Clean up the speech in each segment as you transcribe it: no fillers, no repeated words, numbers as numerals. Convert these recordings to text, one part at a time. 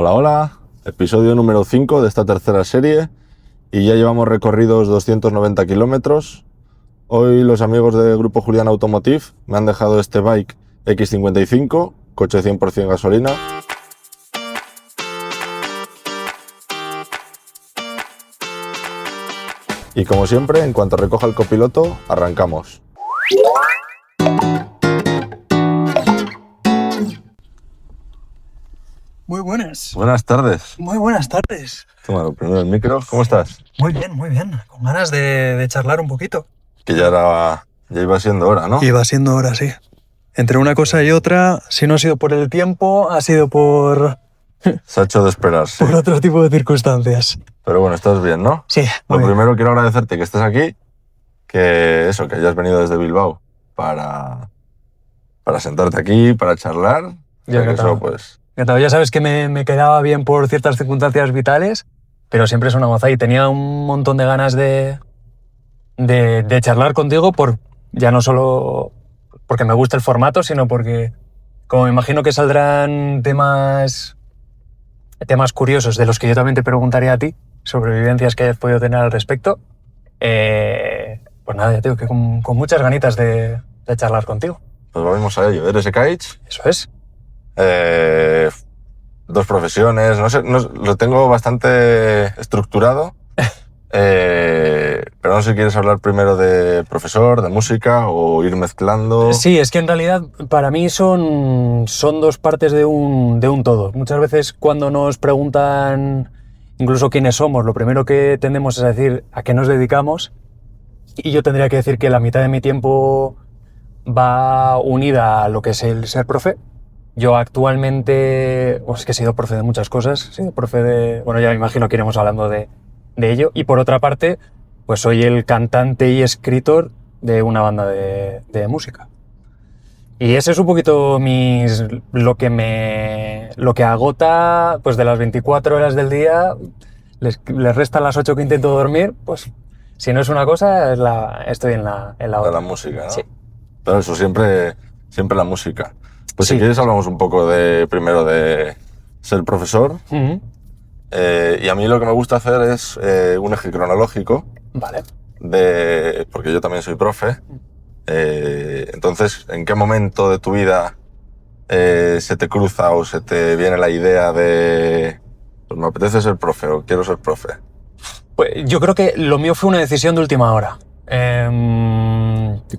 Hola, hola, episodio número 5 de esta tercera serie y ya llevamos recorridos 290 kilómetros. Hoy los amigos del grupo Julián Automotive me han dejado este bike X55, coche 100% gasolina. Y como siempre, en cuanto recoja el copiloto, arrancamos. Muy buenas. Buenas tardes. Muy buenas tardes. Toma, lo primero el micro. ¿Cómo estás? Muy bien, muy bien. Con ganas de charlar un poquito. Que ya iba siendo hora, ¿no? Iba siendo hora, sí. Entre una cosa y otra, si no ha sido por el tiempo, ha sido por Se ha hecho de esperar, sí. otro tipo de circunstancias. Pero bueno, estás bien, ¿no? Sí, Lo muy bien. primero quiero agradecerte que estés aquí, que hayas venido desde Bilbao para sentarte aquí, para charlar. Yo Que encantado. eso, pues, Encantado. Ya sabes que me quedaba bien por ciertas circunstancias vitales, pero siempre es una goza y tenía un montón de ganas de charlar contigo, ya no solo porque me gusta el formato, sino porque, como me imagino que saldrán temas curiosos de los que yo también te preguntaré a ti, sobre vivencias que hayas podido tener al respecto, pues nada, ya te digo que con muchas ganitas de charlar contigo. pues vamos a ello. Eres Ekaich, Eso es. dos profesiones, no sé, lo tengo bastante estructurado, pero no sé si quieres hablar primero de profesor, de música o ir mezclando. Sí, es que en realidad para mí son dos partes de un todo. Muchas veces cuando nos preguntan incluso quiénes somos, lo primero que tendemos es a decir a qué nos dedicamos, y yo tendría que decir que la mitad de mi tiempo va unida a lo que es el ser profe. Yo actualmente, pues es que he sido profe de muchas cosas, he sido profe de... Bueno, ya me imagino que iremos hablando de ello. Y por otra parte, pues soy el cantante y escritor de una banda de música. Y ese es un poquito lo que agota, pues de las 24 horas del día, les restan las 8 que intento dormir, pues si no es una cosa, estoy en la otra. De la música, ¿no? Sí. Pero eso, siempre la música. Pues Sí. si quieres hablamos un poco primero de ser profesor. Ujú. Y a mí lo que me gusta hacer es un eje cronológico, Vale. porque yo también soy profe. Entonces, ¿en qué momento de tu vida se te cruza o se te viene la idea de pues me apetece ser profe o quiero ser profe? Pues yo creo que lo mío fue una decisión de última hora.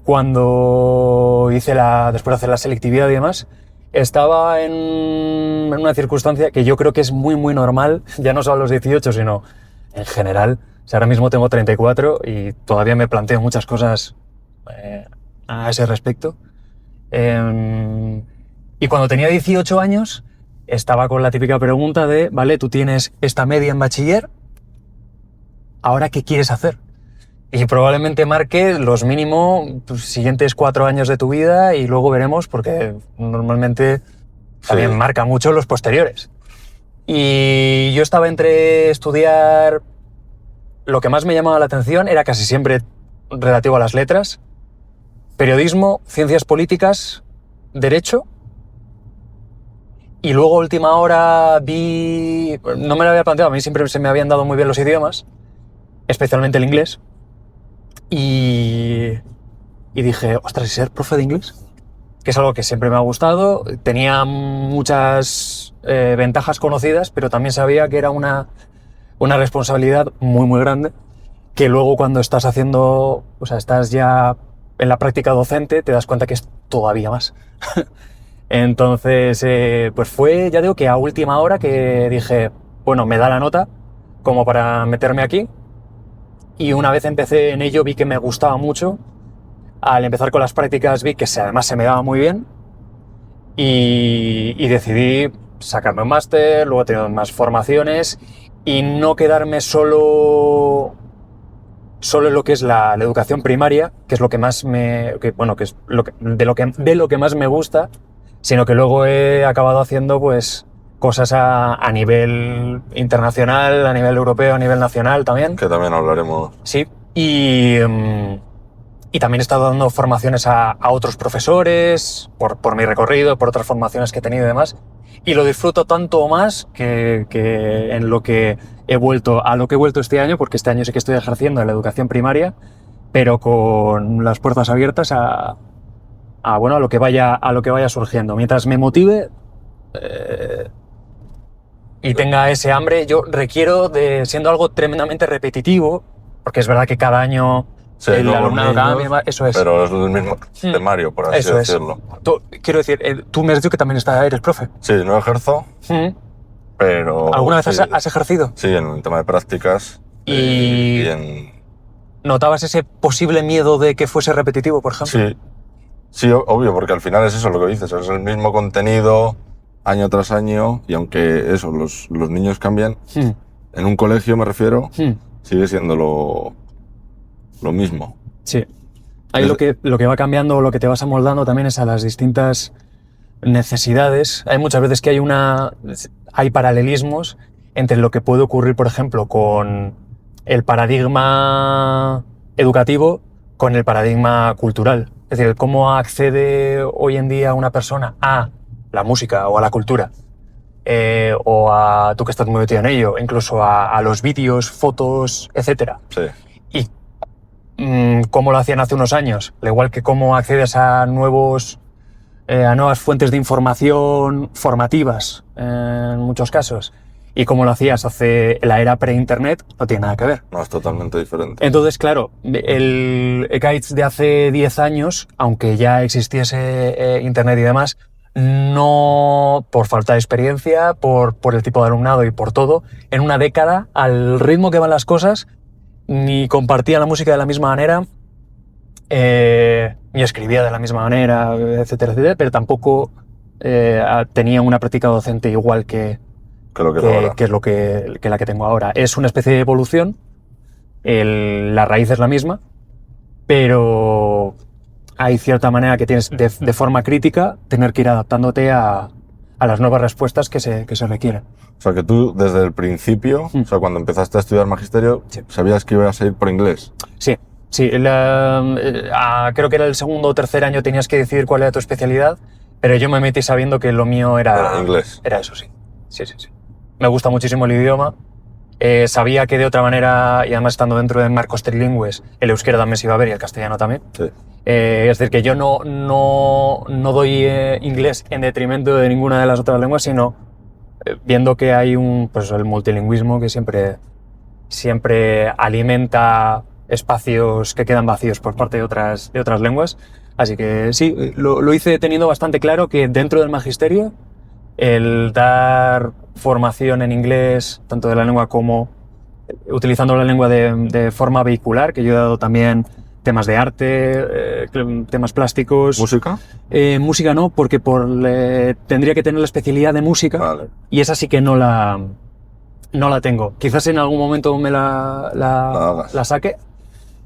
Cuando después de hacer la selectividad y demás, estaba en una circunstancia que yo creo que es muy, muy normal, ya no solo a los 18, sino en general. O sea, ahora mismo tengo 34 y todavía me planteo muchas cosas a ese respecto. Y cuando tenía 18 años, estaba con la típica pregunta de, vale, tú tienes esta media en bachiller, ¿ahora qué quieres hacer? Y probablemente marque los mínimo siguientes 4 años de tu vida y luego veremos, porque normalmente también marca mucho los posteriores. Y yo estaba entre estudiar... Lo que más me llamaba la atención era casi siempre relativo a las letras, periodismo, ciencias políticas, derecho. Y luego, a última hora, no me lo había planteado, a mí siempre se me habían dado muy bien los idiomas, especialmente el inglés. Y dije, ostras, ¿y ser profe de inglés? Que es algo que siempre me ha gustado. Tenía muchas ventajas conocidas, pero también sabía que era una responsabilidad muy, muy grande, que luego cuando estás estás ya en la práctica docente, te das cuenta que es todavía más. Entonces, pues fue, ya digo, que a última hora que dije, bueno, me da la nota como para meterme aquí. Y una vez empecé en ello vi que me gustaba mucho. Al empezar con las prácticas vi que además se me daba muy bien. Y decidí sacarme un máster, luego he tenido más formaciones y no quedarme solo en lo que es la educación primaria, que es lo que más de lo que más me gusta, sino que luego he acabado haciendo pues cosas a nivel internacional, a nivel europeo, a nivel nacional también. Que también hablaremos. Sí, y también he estado dando formaciones a otros profesores por mi recorrido, por otras formaciones que he tenido y demás. y lo disfruto tanto o más que en lo que he vuelto, a lo que he vuelto este año, porque este año sí que estoy ejerciendo en la educación primaria, pero con las puertas abiertas a lo que vaya surgiendo. Mientras me motive y tenga ese hambre, yo requiero siendo algo tremendamente repetitivo, porque es verdad que cada año Sí, el nuevos alumnado niños, cambia, eso es. pero es el mismo temario, por así Eso es. decirlo. Quiero decir, tú me has dicho que también eres profe. Sí, no ejerzo, pero... ¿Alguna vez sí, has ejercido? Sí, en el tema de prácticas Y en... ¿notabas ese posible miedo de que fuese repetitivo, por ejemplo? Sí, sí, obvio, porque al final es eso lo que dices, es el mismo contenido año tras año, y aunque eso, los niños cambian, en un colegio me refiero, sigue siendo lo mismo. Sí. Ahí lo que va cambiando, lo que te vas amoldando también es a las distintas necesidades. Hay muchas veces que hay paralelismos entre lo que puede ocurrir, por ejemplo, con el paradigma educativo con el paradigma cultural. Es decir, cómo accede hoy en día una persona a la música o a la cultura, o a tú que estás muy metido en ello, incluso a los vídeos, fotos, etc. Sí. Y cómo lo hacían hace unos años, al igual que cómo accedes a nuevas fuentes de información formativas en muchos casos, y cómo lo hacías hace la era pre-internet, no tiene nada que ver. No, es totalmente diferente. Entonces, claro, el Guides de hace 10 años, aunque ya existiese internet y demás, no, por falta de experiencia, por el tipo de alumnado y por todo, en una década, al ritmo que van las cosas, ni compartía la música de la misma manera, ni escribía de la misma manera, etcétera, etcétera, pero tampoco tenía una práctica docente igual que es la que tengo ahora. Es una especie de evolución, la raíz es la misma, pero hay cierta manera que tienes de forma crítica tener que ir adaptándote a las nuevas respuestas que se requieren. O sea, que tú desde el principio, o sea, cuando empezaste a estudiar magisterio, Sí. sabías que ibas a ir por inglés. Sí. Creo que era el segundo o tercer año, tenías que decidir cuál era tu especialidad, pero yo me metí sabiendo que lo mío era inglés. Era eso, sí. Sí. Me gusta muchísimo el idioma. Sabía que de otra manera, y además estando dentro de marcos trilingües, el euskera también se iba a ver y el castellano también. Sí. Es decir, que yo no doy inglés en detrimento de ninguna de las otras lenguas, sino viendo que hay el multilingüismo que siempre alimenta espacios que quedan vacíos por parte de otras lenguas. Así que sí, lo hice teniendo bastante claro que dentro del magisterio el dar formación en inglés, tanto de la lengua como utilizando la lengua de forma vehicular, que yo he dado también temas de arte, temas plásticos. ¿Música? Música no, porque tendría que tener la especialidad de música, Vale. y esa sí que no la tengo. Quizás en algún momento me la saque.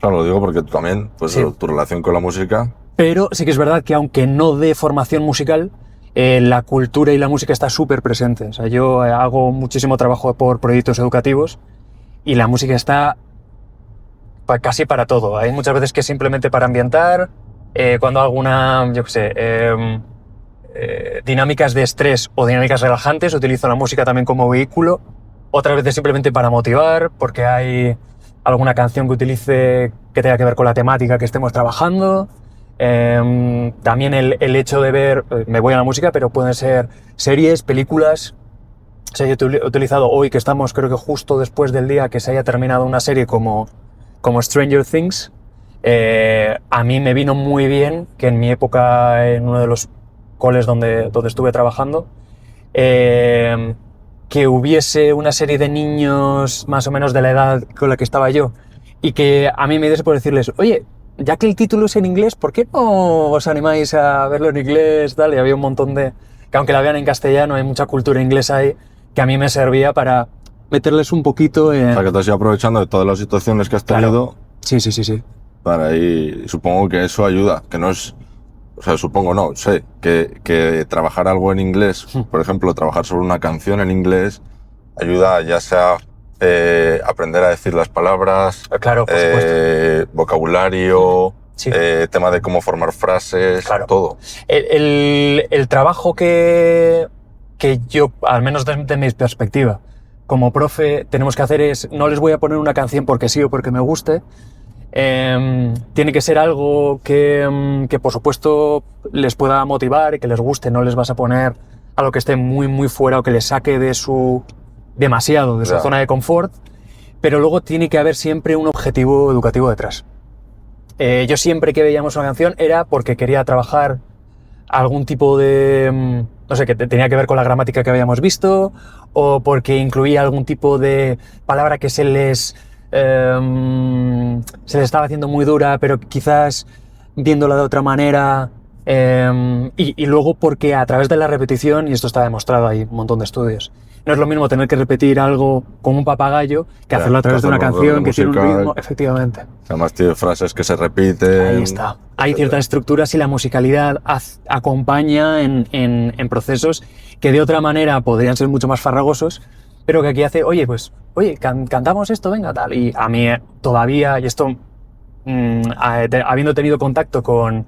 Claro, lo digo porque tú también, pues Sí. tu relación con la música... Pero sí que es verdad que aunque no dé formación musical, la cultura y la música está súper presente. O sea, yo hago muchísimo trabajo por proyectos educativos y la música está casi para todo. Hay muchas veces que es simplemente para ambientar, cuando alguna, yo qué sé, dinámicas de estrés o dinámicas relajantes, utilizo la música también como vehículo. Otras veces simplemente para motivar, porque hay alguna canción que utilice que tenga que ver con la temática que estemos trabajando. También el hecho de ver, me voy a la música, pero pueden ser series, películas. O sea, yo he utilizado hoy, que estamos creo que justo después del día que se haya terminado una serie como Stranger Things, a mí me vino muy bien que en mi época, en uno de los coles donde estuve trabajando, que hubiese una serie de niños más o menos de la edad con la que estaba yo, y que a mí me diese por decirles, oye, ya que el título es en inglés, ¿por qué no os animáis a verlo en inglés? Tal, y había un montón que aunque la vean en castellano, hay mucha cultura inglesa ahí, que a mí me servía para meterles un poquito en... O sea, que te has ido aprovechando de todas las situaciones que has tenido. Claro. Sí. Para ahí, supongo que eso ayuda, que no es... O sea, supongo no, sé, que trabajar algo en inglés, por ejemplo, trabajar sobre una canción en inglés, ayuda ya sea aprender a decir las palabras, Claro, por supuesto. vocabulario, Sí. tema de cómo formar frases, Claro. todo. El trabajo que que yo, al menos desde mi perspectiva, como profe, tenemos que hacer es, no les voy a poner una canción porque sí o porque me guste. Tiene que ser algo que por supuesto les pueda motivar y que les guste. No les vas a poner algo que esté muy muy fuera o que les saque de su demasiado de su zona de confort, pero luego tiene que haber siempre un objetivo educativo detrás. Yo siempre que veíamos una canción era porque quería trabajar algún tipo de, no sé, que tenía que ver con la gramática que habíamos visto, o porque incluía algún tipo de palabra que se les estaba haciendo muy dura, pero quizás viéndola de otra manera, y luego porque a través de la repetición, y esto está demostrado, hay un montón de estudios, no es lo mismo tener que repetir algo como un papagayo que hacerlo a través de una canción que tiene un ritmo, efectivamente. Además tiene frases que se repiten. Ahí está. Hay ciertas estructuras y la musicalidad acompaña en procesos que de otra manera podrían ser mucho más farragosos, pero que aquí hace, oye, cantamos esto, venga, tal. Y a mí todavía, y esto, habiendo tenido contacto con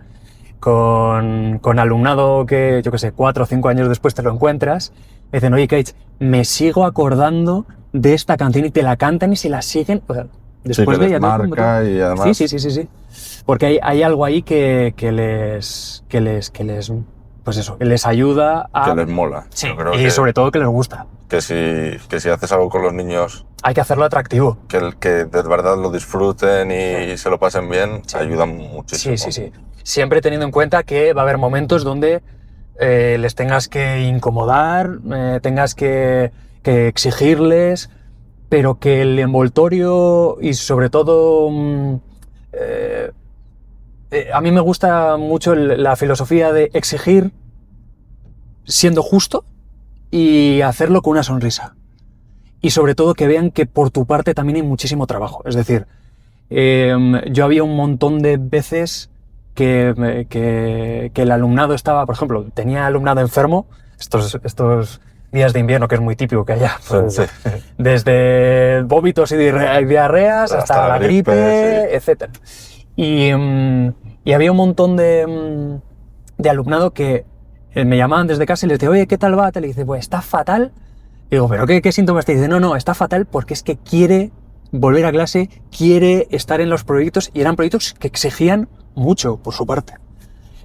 alumnado que, yo qué sé, 4 o 5 años después te lo encuentras, me dicen, oye, Keich, me sigo acordando de esta canción y te la cantan y se la siguen, o sea, después sí, que de les marca y además... Sí. Porque hay algo ahí que les, pues eso, que les ayuda a... Que les mola. Sí, y sobre todo que les gusta. Que si haces algo con los niños... Hay que hacerlo atractivo. Que de verdad lo disfruten y se lo pasen bien, ayudan muchísimo. Sí. Siempre teniendo en cuenta que va a haber momentos donde les tengas que incomodar, tengas que exigirles, pero que el envoltorio y sobre todo... a mí me gusta mucho la filosofía de exigir siendo justo y hacerlo con una sonrisa. Y sobre todo que vean que por tu parte también hay muchísimo trabajo. Es decir, yo había un montón de veces que el alumnado estaba, por ejemplo, tenía alumnado enfermo, estos días de invierno que es muy típico que haya, pues, sí. desde vómitos y diarreas hasta la gripe, etc. Y había un montón de alumnado que me llamaban desde casa y les decía, oye, ¿qué tal va? Te le dice, pues está fatal. Y digo, ¿pero qué síntomas te dice? No, está fatal porque es que quiere volver a clase, quiere estar en los proyectos, y eran proyectos que exigían mucho por su parte.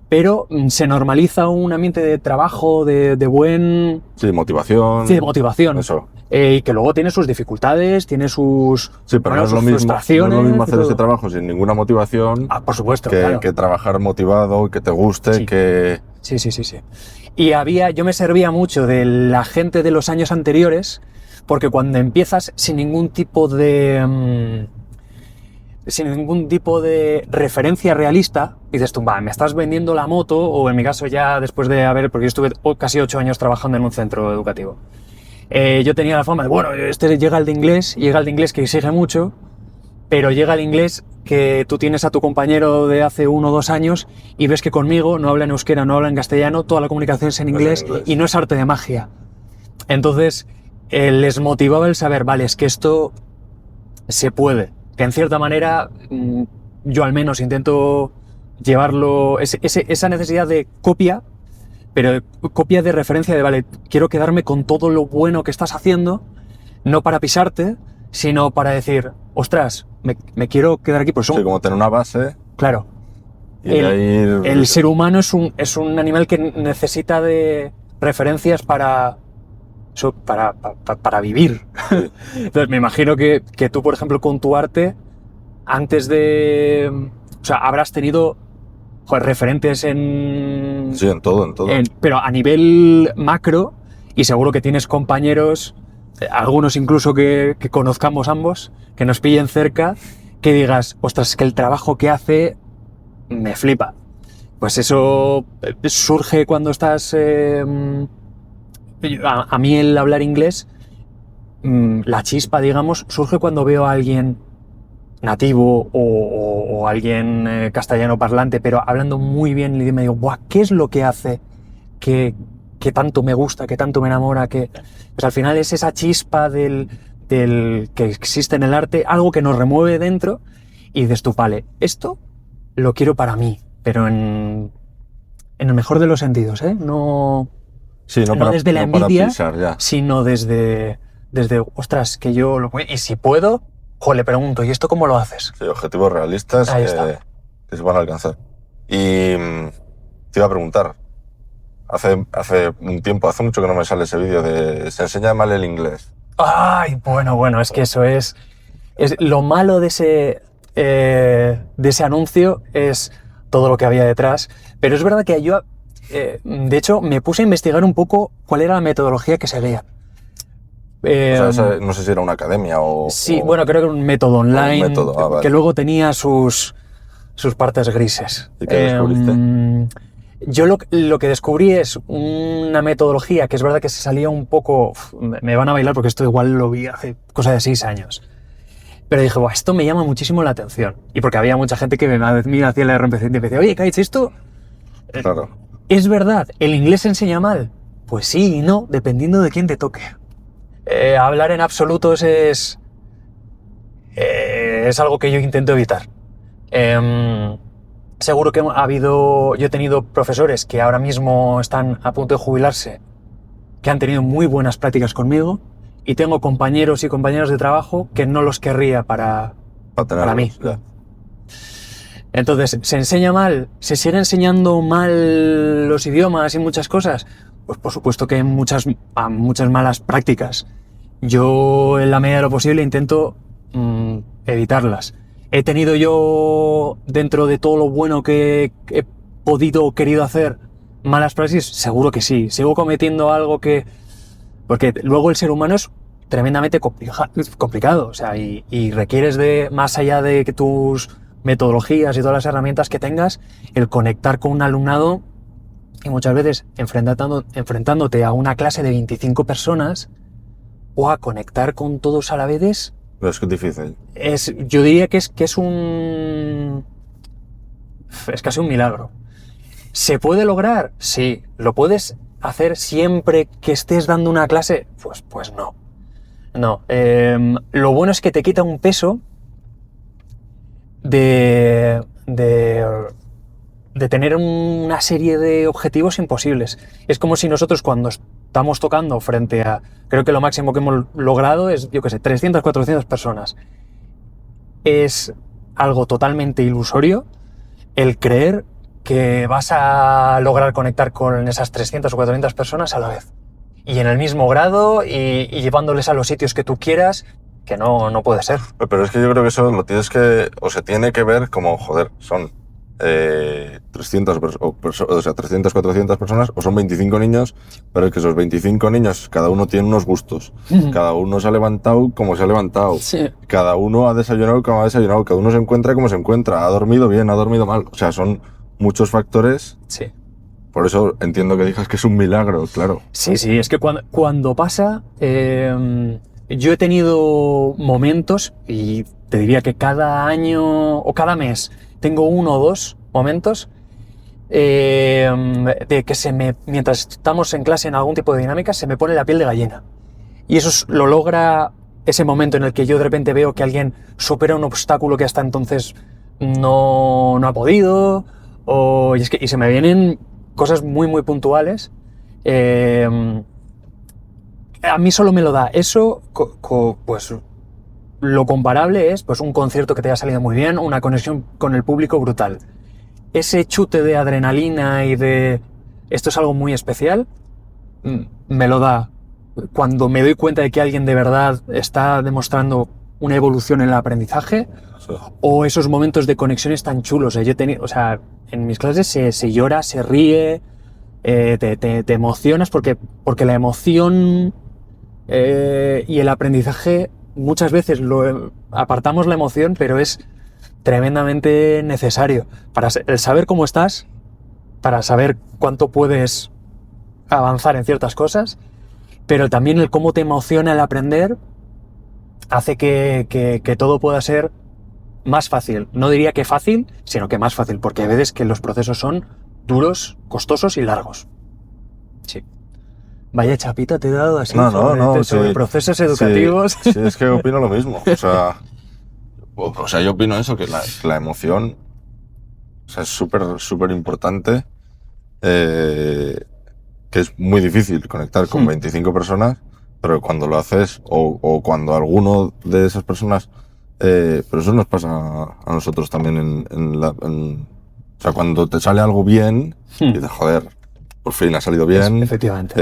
Pero se normaliza un ambiente de trabajo, de buen... Sí, motivación. Sí, de motivación. Eso. Y que luego tiene sus dificultades, tiene sus... Sí, pero no es lo mismo hacer ese trabajo sin ninguna motivación. Por supuesto, que trabajar motivado, que te guste, sí. que... Sí. Y yo me servía mucho de la gente de los años anteriores, porque cuando empiezas sin ningún tipo de referencia realista, dices tú, me estás vendiendo la moto, o en mi caso ya después de porque yo estuve casi 8 años trabajando en un centro educativo. Yo tenía la fama de, llega el de inglés que exige mucho, pero llega el inglés que tú tienes a tu compañero de hace 1 o 2 años y ves que conmigo no habla en euskera, no habla en castellano, toda la comunicación es en inglés y no es arte de magia. Entonces, les motivaba el saber, vale, es que esto se puede. Que en cierta manera, yo al menos intento llevarlo, esa necesidad de copia, pero copia de referencia de, vale, quiero quedarme con todo lo bueno que estás haciendo, no para pisarte, sino para decir, ostras, me quiero quedar aquí. Pues sí, como tener una base. Claro. El ser humano es un animal que necesita de referencias para vivir. Sí. Entonces me imagino que tú, por ejemplo, con tu arte, antes de... O sea, habrás tenido referentes en... Sí, en todo. Pero a nivel macro, y seguro que tienes compañeros, algunos incluso que conozcamos ambos, que nos pillen cerca, que digas, ostras, es que el trabajo que hace me flipa. Pues eso surge cuando estás... A mí el hablar inglés, la chispa, digamos, surge cuando veo a alguien nativo o alguien castellano parlante, pero hablando muy bien el idioma, digo, ¡buah! ¿Qué es lo que hace que tanto me gusta, que tanto me enamora? Pues al final es esa chispa del que existe en el arte, algo que nos remueve dentro, y dices tú, vale, esto lo quiero para mí, pero en el mejor de los sentidos, ¿eh? No Sí, no desde la no para envidia, pisar, ya. sino desde, ostras, que yo lo puedo. Y si puedo, le pregunto, ¿y esto cómo lo haces? Sí, objetivos realistas Ahí está. que se van a alcanzar. Y te iba a preguntar, hace mucho que no me sale ese vídeo de se enseña mal el inglés. Ay, bueno, es que eso es lo malo de ese anuncio, es todo lo que había detrás. Pero es verdad que yo, de hecho, me puse a investigar un poco cuál era la metodología que seguía. O sea, no sé si era una academia o... Sí, bueno, creo que era un método online, un método, vale. que luego tenía sus partes grises. ¿Y qué descubriste? Yo lo que descubrí es una metodología que es verdad que se salía un poco... Me van a bailar porque esto igual lo vi hace cosa de 6 años. Pero dije, "Buah, esto me llama muchísimo la atención". Y porque había mucha gente que me hacía la RMPC y me decía, oye, Kaich, ¿esto Claro. es verdad? ¿El inglés se enseña mal? Pues sí y no, dependiendo de quién te toque. Hablar en absolutos es algo que yo intento evitar. Seguro que yo he tenido profesores que ahora mismo están a punto de jubilarse, que han tenido muy buenas prácticas conmigo, y tengo compañeros y compañeras de trabajo que no los querría para mí. Ya. Entonces, ¿se enseña mal? ¿Se sigue enseñando mal los idiomas y muchas cosas? Pues por supuesto que hay muchas malas prácticas. Yo, en la medida de lo posible, intento evitarlas. ¿He tenido yo, dentro de todo lo bueno que he podido o querido hacer, malas praxis? Seguro que sí. Sigo cometiendo algo que... Porque luego el ser humano es tremendamente complicado, o sea, y requieres de, más allá de que tus metodologías y todas las herramientas que tengas, el conectar con un alumnado, y muchas veces enfrentándote a una clase de 25 personas o a conectar con todos a la vez Es que es difícil. yo diría que es casi un milagro. ¿Se puede lograr? Sí. ¿Lo puedes hacer siempre que estés dando una clase? Pues no. No. Lo bueno es que te quita un peso de tener una serie de objetivos imposibles. Es como si nosotros, cuando estamos tocando frente a... Creo que lo máximo que hemos logrado es, 300, 400 personas. Es algo totalmente ilusorio el creer que vas a lograr conectar con esas 300 o 400 personas a la vez. Y en el mismo grado y llevándoles a los sitios que tú quieras, que no puede ser. Pero es que yo creo que eso lo tienes que... O se tiene que ver como, joder, son 300, 300, 400 personas, o son 25 niños, pero es que esos 25 niños, cada uno tiene unos gustos. Cada uno se ha levantado como se ha levantado. Sí. Cada uno ha desayunado como ha desayunado. Cada uno se encuentra como se encuentra. Ha dormido bien, ha dormido mal. O sea, son muchos factores. Sí. Por eso entiendo que digas que es un milagro, claro. Sí, es que cuando pasa, yo he tenido momentos, y te diría que cada año o cada mes tengo 1 o 2 momentos de que mientras estamos en clase en algún tipo de dinámica, se me pone la piel de gallina. Y eso lo logra ese momento en el que yo de repente veo que alguien supera un obstáculo que hasta entonces no ha podido, y se me vienen cosas muy, muy puntuales. A mí solo me lo da eso, pues lo comparable es pues un concierto que te haya salido muy bien, una conexión con el público brutal. Ese chute de adrenalina y de esto es algo muy especial, me lo da cuando me doy cuenta de que alguien de verdad está demostrando una evolución en el aprendizaje, Sí. o esos momentos de conexiones tan chulos. En mis clases se llora, se ríe, te emocionas porque la emoción y el aprendizaje, muchas veces apartamos la emoción, pero es tremendamente necesario para el saber cómo estás, para saber cuánto puedes avanzar en ciertas cosas, pero también el cómo te emociona el aprender hace que todo pueda ser más fácil. No diría que fácil, sino que más fácil, porque hay veces que los procesos son duros, costosos y largos. Sí. Vaya chapita te he dado así sobre procesos educativos. Sí, es que opino lo mismo. O sea, yo opino eso, que la emoción, o sea, es súper, súper importante. que es muy difícil conectar con 25 personas, pero cuando lo haces, o cuando alguno de esas personas, pero eso nos pasa a nosotros también o sea, cuando te sale algo bien, y dices, joder, por fin ha salido bien, Efectivamente.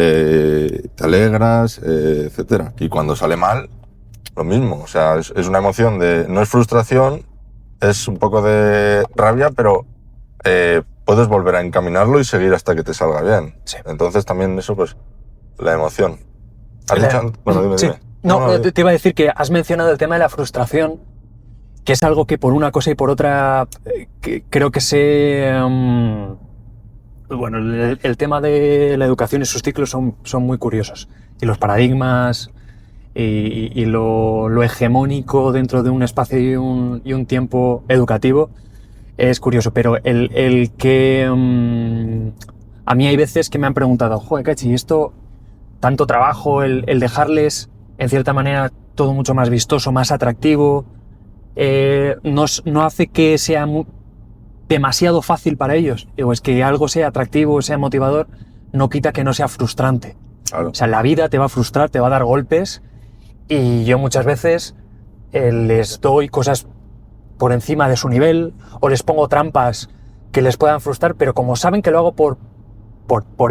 te alegras, etcétera. Y cuando sale mal, lo mismo, o sea, es una emoción no es frustración, es un poco de rabia, pero puedes volver a encaminarlo y seguir hasta que te salga bien. Sí. Entonces también eso, pues, la emoción. Bueno, dime, Sí. dime. No, te iba a decir que has mencionado el tema de la frustración, que es algo que por una cosa y por otra creo que bueno, el tema de la educación y sus ciclos son muy curiosos. Y los paradigmas y lo hegemónico dentro de un espacio y un tiempo educativo es curioso. Pero el que... a mí hay veces que me han preguntado, joder, Cachi, esto, tanto trabajo, el dejarles, en cierta manera, todo mucho más vistoso, más atractivo, no hace que sea demasiado fácil para ellos. Digo, es que algo sea atractivo, sea motivador, no quita que no sea frustrante. Claro. O sea, la vida te va a frustrar, te va a dar golpes, y yo muchas veces les doy cosas por encima de su nivel, o les pongo trampas que les puedan frustrar, pero como saben que lo hago por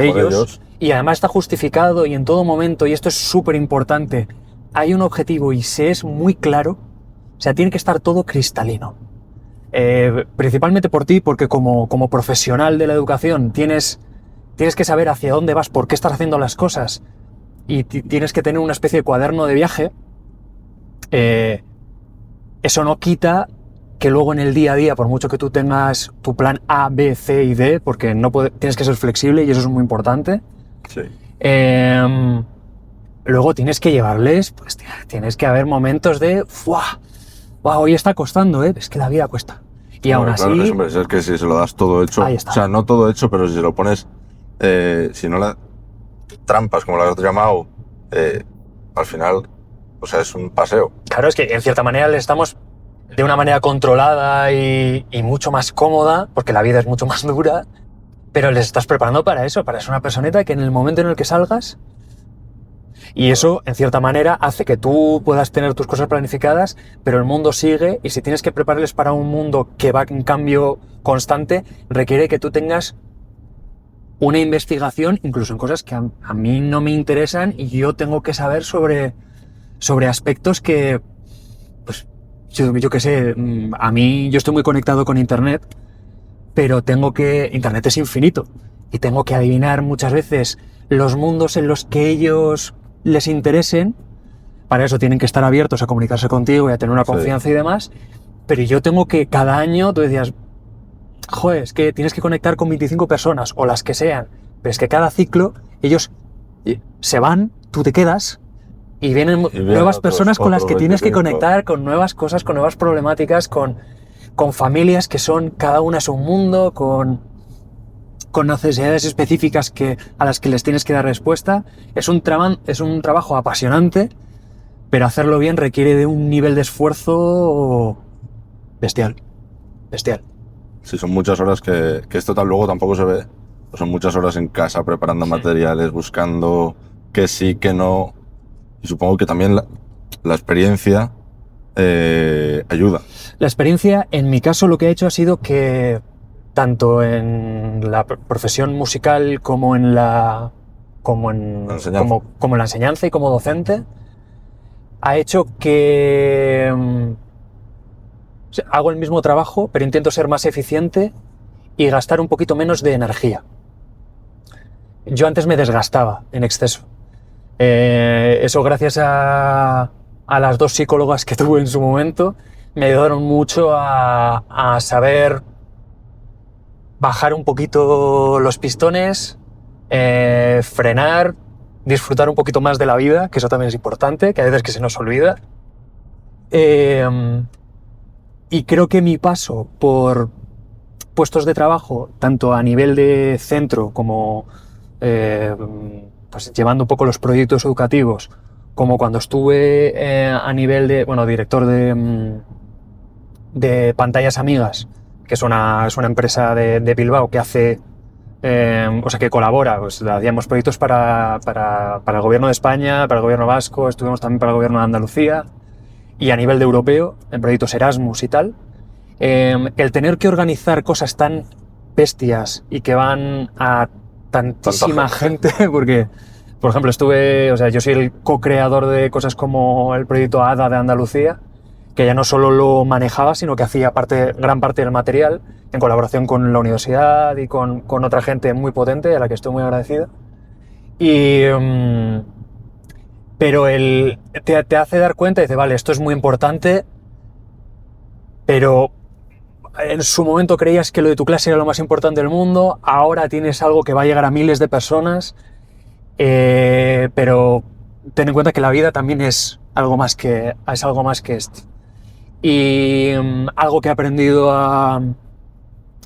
ellos, y además está justificado y en todo momento, y esto es súper importante, hay un objetivo y se es muy claro, o sea, tiene que estar todo cristalino. Principalmente por ti, porque como profesional de la educación tienes que saber hacia dónde vas, por qué estás haciendo las cosas, y tienes que tener una especie de cuaderno de viaje. Eso no quita que luego en el día a día, por mucho que tú tengas tu plan A, B, C y D, porque tienes que ser flexible y eso es muy importante, Sí. luego tienes que llevarles, pues tienes que haber momentos de ¡fuah! Hoy está costando, es que la vida cuesta. Y aún así... Claro, hombre, es que si se lo das todo hecho, ahí está. o sea, no todo hecho, pero si se lo pones, si no la trampas, como las has llamado, al final, o sea, es un paseo. Claro, es que en cierta manera le estamos de una manera controlada y mucho más cómoda, porque la vida es mucho más dura, pero les estás preparando para eso, para ser una personeta que en el momento en el que salgas, y eso, en cierta manera, hace que tú puedas tener tus cosas planificadas, pero el mundo sigue, y si tienes que prepararles para un mundo que va en cambio constante, requiere que tú tengas una investigación, incluso en cosas que a mí no me interesan, y yo tengo que saber sobre aspectos que, pues, yo qué sé, a mí, yo estoy muy conectado con Internet, pero Internet es infinito, y tengo que adivinar muchas veces los mundos en los que ellos les interesen. Para eso tienen que estar abiertos a comunicarse contigo y a tener una confianza y demás, pero yo tengo que cada año, tú decías, joder, es que tienes que conectar con 25 personas, o las que sean, pero es que cada ciclo ellos se van, tú te quedas, y vienen nuevas personas con las que tienes que conectar, con nuevas cosas, con nuevas problemáticas, con familias que son cada una su mundo, con necesidades específicas a las que les tienes que dar respuesta. Es un trabajo apasionante, pero hacerlo bien requiere de un nivel de esfuerzo bestial. Sí, son muchas horas que esto luego tampoco se ve. Son muchas horas en casa preparando materiales, buscando que sí, que no. Y supongo que también la experiencia ayuda. La experiencia, en mi caso, lo que ha hecho ha sido que, tanto en la profesión musical como en la enseñanza y como docente, ha hecho que hago el mismo trabajo, pero intento ser más eficiente y gastar un poquito menos de energía. Yo antes me desgastaba en exceso. Eso, gracias a las dos psicólogas que tuve en su momento, me ayudaron mucho a saber bajar un poquito los pistones, frenar, disfrutar un poquito más de la vida, que eso también es importante, que a veces que se nos olvida. Y creo que mi paso por puestos de trabajo, tanto a nivel de centro como pues llevando un poco los proyectos educativos, como cuando estuve a nivel de, director de Pantallas Amigas, que es una empresa de Bilbao que hace o sea, que colabora. Pues hacíamos proyectos para el gobierno de España, para el gobierno vasco, estuvimos también para el gobierno de Andalucía y a nivel de europeo, en proyectos Erasmus y tal. El tener que organizar cosas tan bestias y que van a tantísima gente, porque, por ejemplo, yo soy el co-creador de cosas como el proyecto ADA de Andalucía, que ya no solo lo manejaba, sino que hacía gran parte del material en colaboración con la universidad y con otra gente muy potente, a la que estoy muy agradecido. Pero te hace dar cuenta y dice, vale, esto es muy importante, pero en su momento creías que lo de tu clase era lo más importante del mundo, ahora tienes algo que va a llegar a miles de personas, pero ten en cuenta que la vida también es algo más que esto. Y algo que he aprendido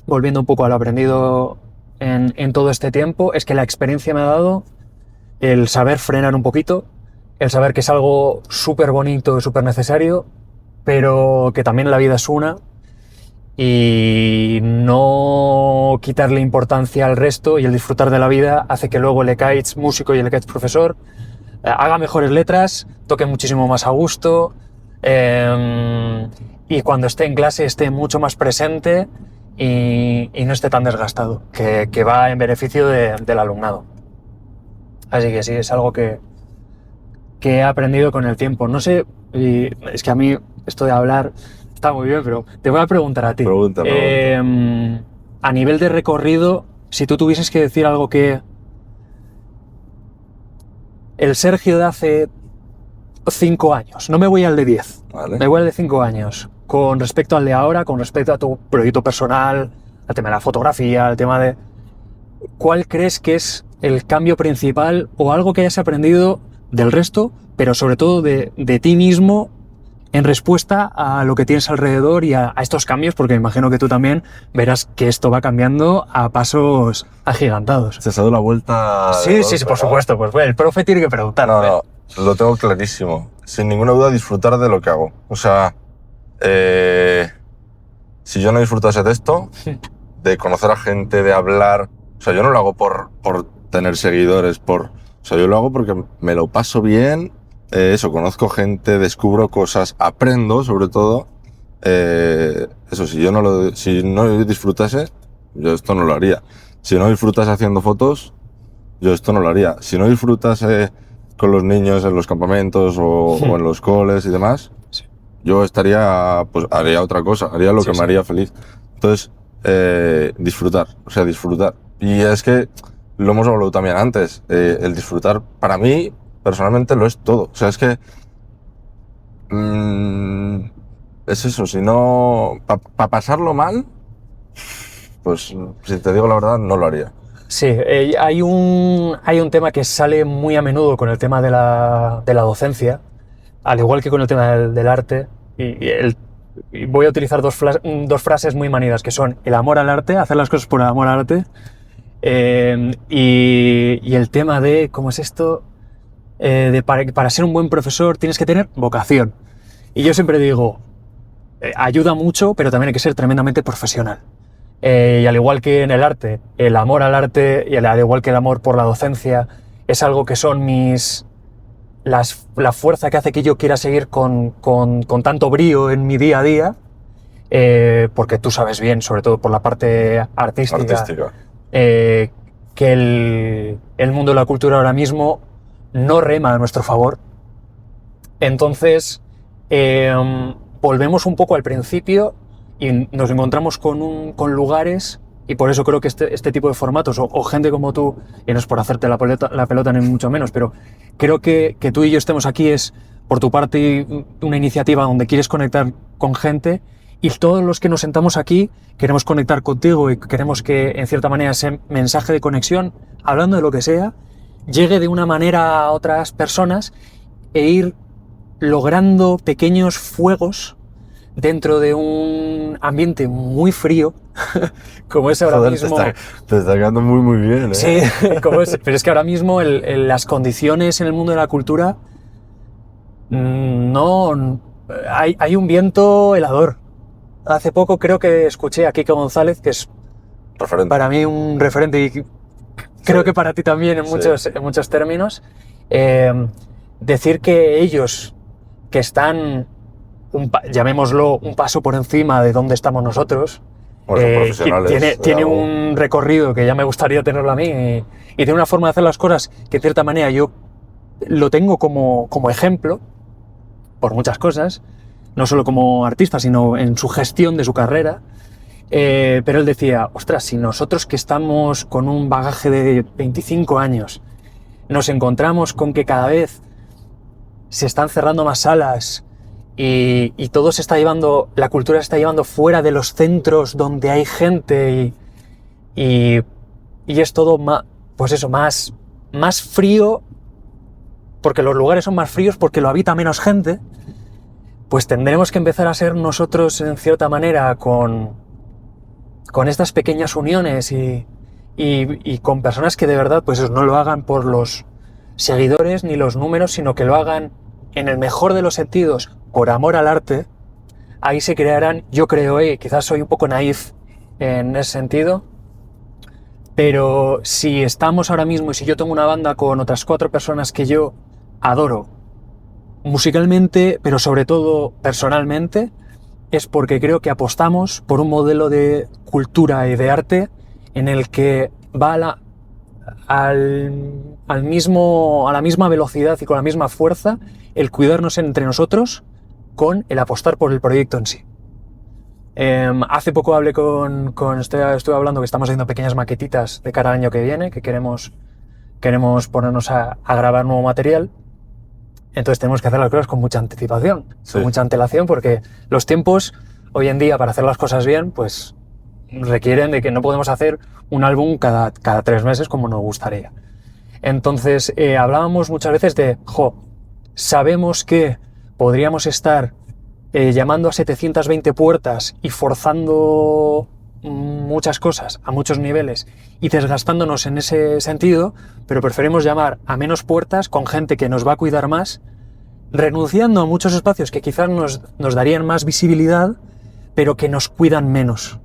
volviendo un poco a lo aprendido en todo este tiempo, es que la experiencia me ha dado el saber frenar un poquito, el saber que es algo súper bonito y súper necesario, pero que también la vida es una, y no quitarle importancia al resto, y el disfrutar de la vida hace que luego el Ekaich músico y el Ekaich profesor haga mejores letras, toque muchísimo más a gusto, y cuando esté en clase esté mucho más presente y no esté tan desgastado, que va en beneficio del alumnado. Así que sí, es algo que he aprendido con el tiempo. No sé, y es que a mí esto de hablar está muy bien, pero te voy a preguntar a ti. Pregunta. A nivel de recorrido, si tú tuvieses que decir algo que el Sergio de hace 5 años, no me voy al de 10, Vale. me voy al de 5 años, con respecto al de ahora, con respecto a tu proyecto personal, al tema de la fotografía, al tema de... ¿Cuál crees que es el cambio principal o algo que hayas aprendido del resto, pero sobre todo de ti mismo en respuesta a lo que tienes alrededor y a estos cambios? Porque me imagino que tú también verás que esto va cambiando a pasos agigantados. Se ha dado la vuelta. Sí, por supuesto. Pues bueno, el profe tiene que preguntar. No, lo tengo clarísimo. Sin ninguna duda, disfrutar de lo que hago. O sea, si yo no disfrutase de esto, de conocer a gente, de hablar... O sea, yo no lo hago por tener seguidores, o sea, yo lo hago porque me lo paso bien, conozco gente, descubro cosas, aprendo, sobre todo. Si no disfrutase, yo esto no lo haría. Si no disfrutas haciendo fotos, yo esto no lo haría. Si no disfrutas con los niños en los campamentos o en los coles y demás, yo haría otra cosa, haría lo que me haría feliz. Entonces, disfrutar. Y es que lo hemos hablado también antes, el disfrutar para mí personalmente lo es todo. O sea, es que es eso, si no, para pasarlo mal, pues si te digo la verdad, no lo haría. Sí, hay un tema que sale muy a menudo con el tema de la docencia, al igual que con el tema del arte, y voy a utilizar dos frases muy manidas, que son el amor al arte, hacer las cosas por el amor al arte, y el tema de, ¿cómo es esto? Para ser un buen profesor tienes que tener vocación. Y yo siempre digo, ayuda mucho, pero también hay que ser tremendamente profesional. Y al igual que en el arte, el amor al arte, y al igual que el amor por la docencia, es algo que son la fuerza que hace que yo quiera seguir con tanto brío en mi día a día, porque tú sabes bien, sobre todo por la parte artística. Que el mundo de la cultura ahora mismo no rema a nuestro favor. Entonces, volvemos un poco al principio y nos encontramos con lugares, y por eso creo que este tipo de formatos, o gente como tú, y no es por hacerte la pelota ni mucho menos, pero creo que tú y yo estemos aquí es, por tu parte, una iniciativa donde quieres conectar con gente, y todos los que nos sentamos aquí queremos conectar contigo y queremos que, en cierta manera, ese mensaje de conexión, hablando de lo que sea, llegue de una manera a otras personas e ir logrando pequeños fuegos dentro de un ambiente muy frío, como es ahora mismo. Te está quedando muy, muy bien, ¿eh? Sí, pero es que ahora mismo las condiciones en el mundo de la cultura, hay un viento helador. Hace poco creo que escuché a Kiko González, que es Referente. Para mí un referente y creo que para ti también en muchos términos. Decir que ellos, que están, llamémoslo, un paso por encima de donde estamos nosotros, Bueno, son profesionales. tiene un recorrido que ya me gustaría tenerlo a mí y tiene una forma de hacer las cosas que, de cierta manera, yo lo tengo como ejemplo por muchas cosas, no solo como artista, sino en su gestión de su carrera. Pero él decía, ostras, si nosotros que estamos con un bagaje de 25 años nos encontramos con que cada vez se están cerrando más salas y todo se está llevando, la cultura se está llevando fuera de los centros donde hay gente y es todo pues eso, más frío, porque los lugares son más fríos, porque lo habita menos gente, pues tendremos que empezar a ser nosotros, en cierta manera, con estas pequeñas uniones y con personas que de verdad pues eso, no lo hagan por los seguidores ni los números, sino que lo hagan en el mejor de los sentidos, por amor al arte. Ahí se crearán, yo creo, quizás soy un poco naif en ese sentido, pero si estamos ahora mismo y si yo tengo una banda con otras 4 personas que yo adoro musicalmente, pero sobre todo personalmente, es porque creo que apostamos por un modelo de cultura y de arte en el que va a la misma velocidad y con la misma fuerza el cuidarnos entre nosotros con el apostar por el proyecto en sí. Hace poco hablé estuve hablando que estamos haciendo pequeñas maquetitas de cara al año que viene, que queremos ponernos a grabar nuevo material. Entonces tenemos que hacer las cosas con mucha anticipación, con mucha antelación, porque los tiempos hoy en día para hacer las cosas bien pues requieren de que no podemos hacer un álbum cada 3 meses como nos gustaría. Entonces hablábamos muchas veces de, sabemos que podríamos estar llamando a 720 puertas y forzando muchas cosas a muchos niveles y desgastándonos en ese sentido, pero preferimos llamar a menos puertas con gente que nos va a cuidar más, renunciando a muchos espacios que quizás nos darían más visibilidad, pero que nos cuidan menos.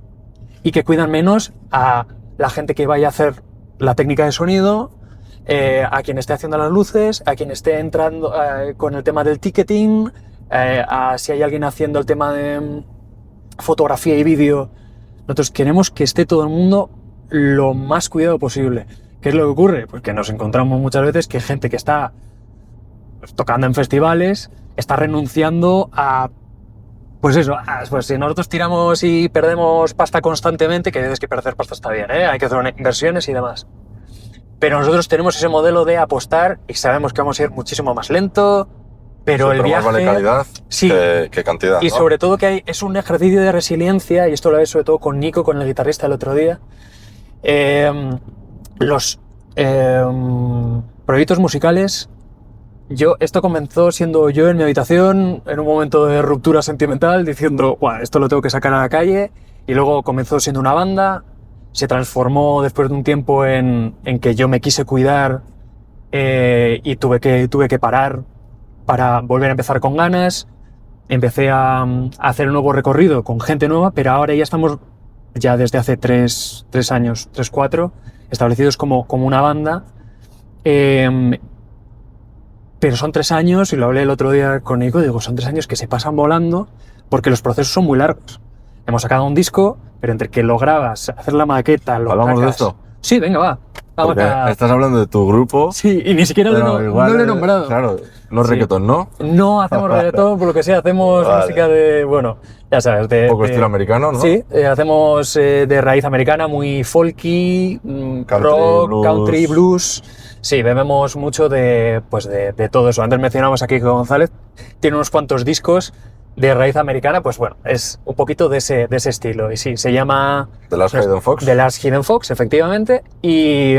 Y que cuidan menos a la gente que vaya a hacer la técnica de sonido, a quien esté haciendo las luces, a quien esté entrando con el tema del ticketing, a si hay alguien haciendo el tema de fotografía y vídeo. Nosotros queremos que esté todo el mundo lo más cuidado posible. ¿Qué es lo que ocurre? Pues que nos encontramos muchas veces que gente que está tocando en festivales está renunciando a... Pues eso, pues si nosotros tiramos y perdemos pasta constantemente, que dices que perder pasta está bien, hay que hacer inversiones y demás. Pero nosotros tenemos ese modelo de apostar y sabemos que vamos a ir muchísimo más lento, pero el viaje... más vale calidad que cantidad. Y sobre todo que es un ejercicio de resiliencia, y esto lo ves sobre todo con Nico, con el guitarrista el otro día. Los proyectos musicales, esto comenzó siendo yo en mi habitación en un momento de ruptura sentimental diciendo, esto lo tengo que sacar a la calle, y luego comenzó siendo una banda, se transformó después de un tiempo en que yo me quise cuidar y tuve que parar para volver a empezar con ganas. Empecé a hacer un nuevo recorrido con gente nueva, pero ahora ya estamos desde hace 3 años, 4, establecidos como una banda. Pero son 3 años, y lo hablé el otro día con Nico, digo, son 3 años que se pasan volando porque los procesos son muy largos. Hemos sacado un disco, pero entre que lo grabas, hacer la maqueta, lo ¿Hablamos sacas... de esto? Sí, venga, va. Vamos Estás hablando de tu grupo. Sí, y ni siquiera no lo he nombrado. Claro, no es reggaetón, ¿no? No hacemos reggaetón, por lo que sea, hacemos música de, bueno, ya sabes, un poco estilo americano, ¿no? Sí, hacemos de raíz americana, muy folky, rock, country, blues. Sí, bebemos mucho de todo eso. Antes mencionamos a Kiko González, tiene unos cuantos discos de raíz americana, pues bueno, es un poquito de ese estilo. Y sí, se llama... The Last Hidden Fox. The Last Hidden Fox, efectivamente. Y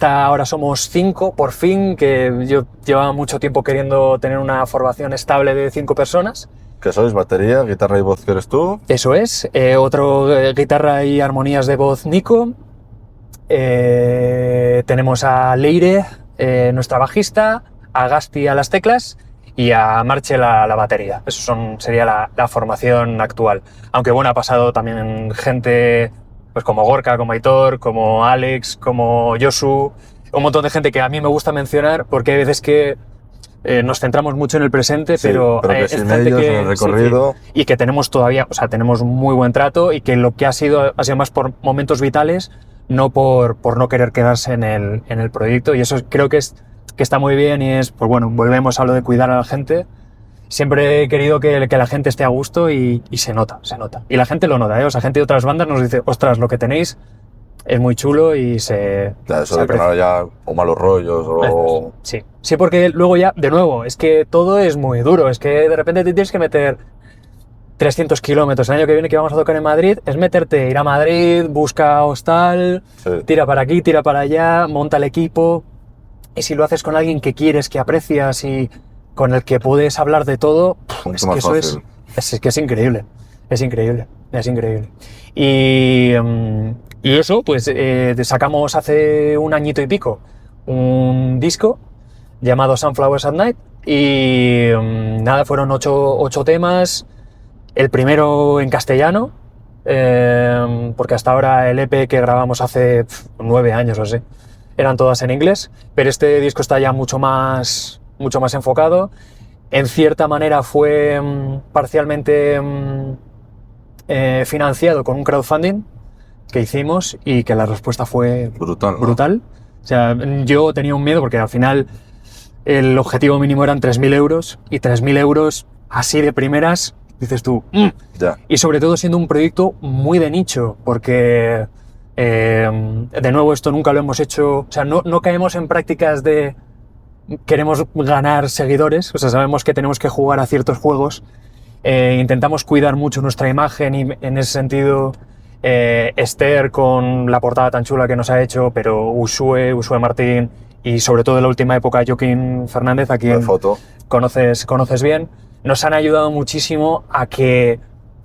ahora somos 5, por fin, que yo llevaba mucho tiempo queriendo tener una formación estable de 5 personas. ¿Qué sois? ¿Batería, guitarra y voz que eres tú? Eso es. Otro guitarra y armonías de voz, Nico. Tenemos a Leire, nuestra bajista, a Gasti a las teclas y a Marche a la batería. Eso sería la formación actual. Aunque bueno, ha pasado también gente pues como Gorka, como Aitor, como Alex, como Josu, un montón de gente que a mí me gusta mencionar porque hay veces que nos centramos mucho en el presente, Sí, pero que es sin gente ellos, que en el recorrido... sí, y que tenemos todavía, o sea, tenemos muy buen trato y que lo que ha sido más por momentos vitales, no por no querer quedarse en el proyecto, y eso creo que está muy bien, y es, pues bueno, volvemos a lo de cuidar a la gente. Siempre he querido que la gente esté a gusto y se nota, se nota. Y la gente lo nota, ¿eh? O sea, gente de otras bandas nos dice, ostras, lo que tenéis es muy chulo y se Eso de que no haya o malos rollos o... Sí, sí, porque luego ya, de nuevo, es que todo es muy duro. Es que de repente te tienes que meter 300 kilómetros. El año que viene que vamos a tocar en Madrid es meterte, ir a Madrid, busca hostal, Sí. tira para aquí, tira para allá, monta el equipo. Y si lo haces con alguien que quieres, que aprecias y con el que puedes hablar de todo, Mucho es más que eso fácil. es que es increíble. Es increíble, es increíble. Y eso, pues sacamos hace un añito y pico un disco llamado Sunflowers at Night y nada, fueron 8 temas. El primero en castellano, porque hasta ahora el EP que grabamos hace 9 años o así, eran todas en inglés, pero este disco está ya mucho más enfocado. En cierta manera fue parcialmente financiado con un crowdfunding que hicimos y que la respuesta fue Brutal, ¿no? brutal. O sea, yo tenía un miedo porque al final el objetivo mínimo eran 3.000 euros y 3.000 euros así de primeras, dices tú. Ya. Y sobre todo siendo un proyecto muy de nicho, porque de nuevo esto nunca lo hemos hecho, o sea, no caemos en prácticas de queremos ganar seguidores, o sea, sabemos que tenemos que jugar a ciertos juegos, intentamos cuidar mucho nuestra imagen y en ese sentido Esther con la portada tan chula que nos ha hecho, pero Usue Martín y sobre todo en la última época Joaquín Fernández, a quien conoces bien, nos han ayudado muchísimo a que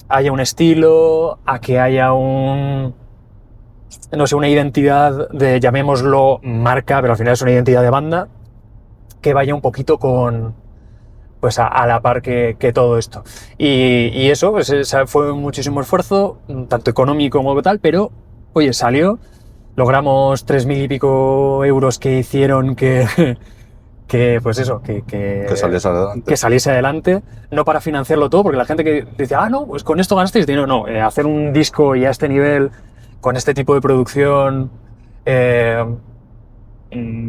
haya un estilo, a que haya una identidad de, llamémoslo marca, pero al final es una identidad de banda, que vaya un poquito pues a la par que todo esto. Y eso pues, fue muchísimo esfuerzo, tanto económico como tal, pero oye, salió. Logramos 3.000 y pico euros que hicieron que pues eso, que saliese adelante. Que saliese adelante, no para financiarlo todo, porque la gente que dice, no, pues con esto ganasteis dinero. No, hacer un disco y a este nivel, con este tipo de producción,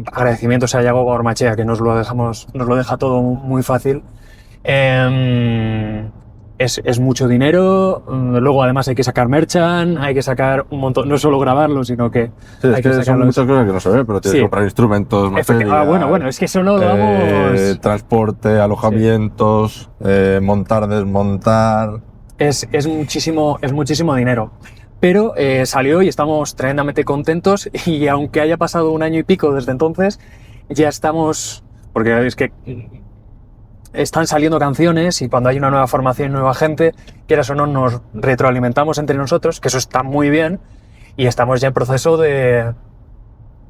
agradecimientos a Yago Gormachea, que nos lo deja todo muy fácil. Es mucho dinero, luego además hay que sacar merchan, hay que sacar un montón, no solo grabarlo, sino que sí, hay que son muchas cosas que no se ven, pero tienes que comprar instrumentos, material, bueno, es que solo vamos... transporte, alojamientos, montar, desmontar... Es muchísimo dinero. Pero salió y estamos tremendamente contentos, y aunque haya pasado un año y pico desde entonces, ya estamos... Porque es que están saliendo canciones y cuando hay una nueva formación, nueva gente, quieras o no, nos retroalimentamos entre nosotros, que eso está muy bien, y estamos ya en proceso de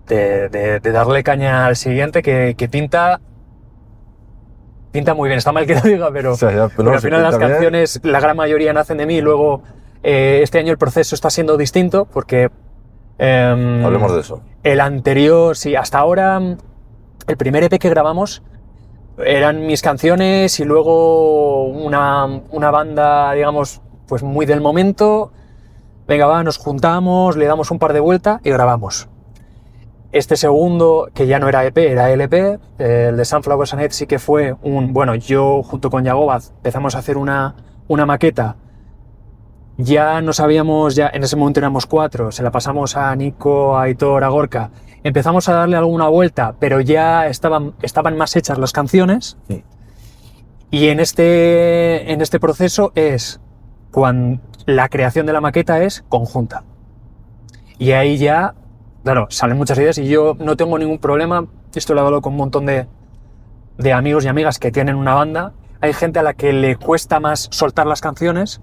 darle caña al siguiente que pinta muy bien. Está mal que lo diga, pero, pero al final las canciones, la gran mayoría nacen de mí, y luego este año el proceso está siendo distinto porque... hablemos de eso. El anterior, sí, hasta ahora, el primer EP que grabamos eran mis canciones y luego una banda, digamos, pues muy del momento. Venga, va, nos juntamos, le damos un par de vueltas y grabamos. Este segundo, que ya no era EP, era LP, el de Sunflowers and Night, sí que fue bueno, yo junto con Yagobaz empezamos a hacer una maqueta. Ya no sabíamos, ya en ese momento éramos 4, se la pasamos a Nico, a Aitor, a Gorka. Empezamos a darle alguna vuelta, pero ya estaban más hechas las canciones. Sí. Y en este proceso es cuando la creación de la maqueta es conjunta. Y ahí ya, claro, salen muchas ideas y yo no tengo ningún problema. Esto lo he hablado con un montón de amigos y amigas que tienen una banda. Hay gente a la que le cuesta más soltar las canciones.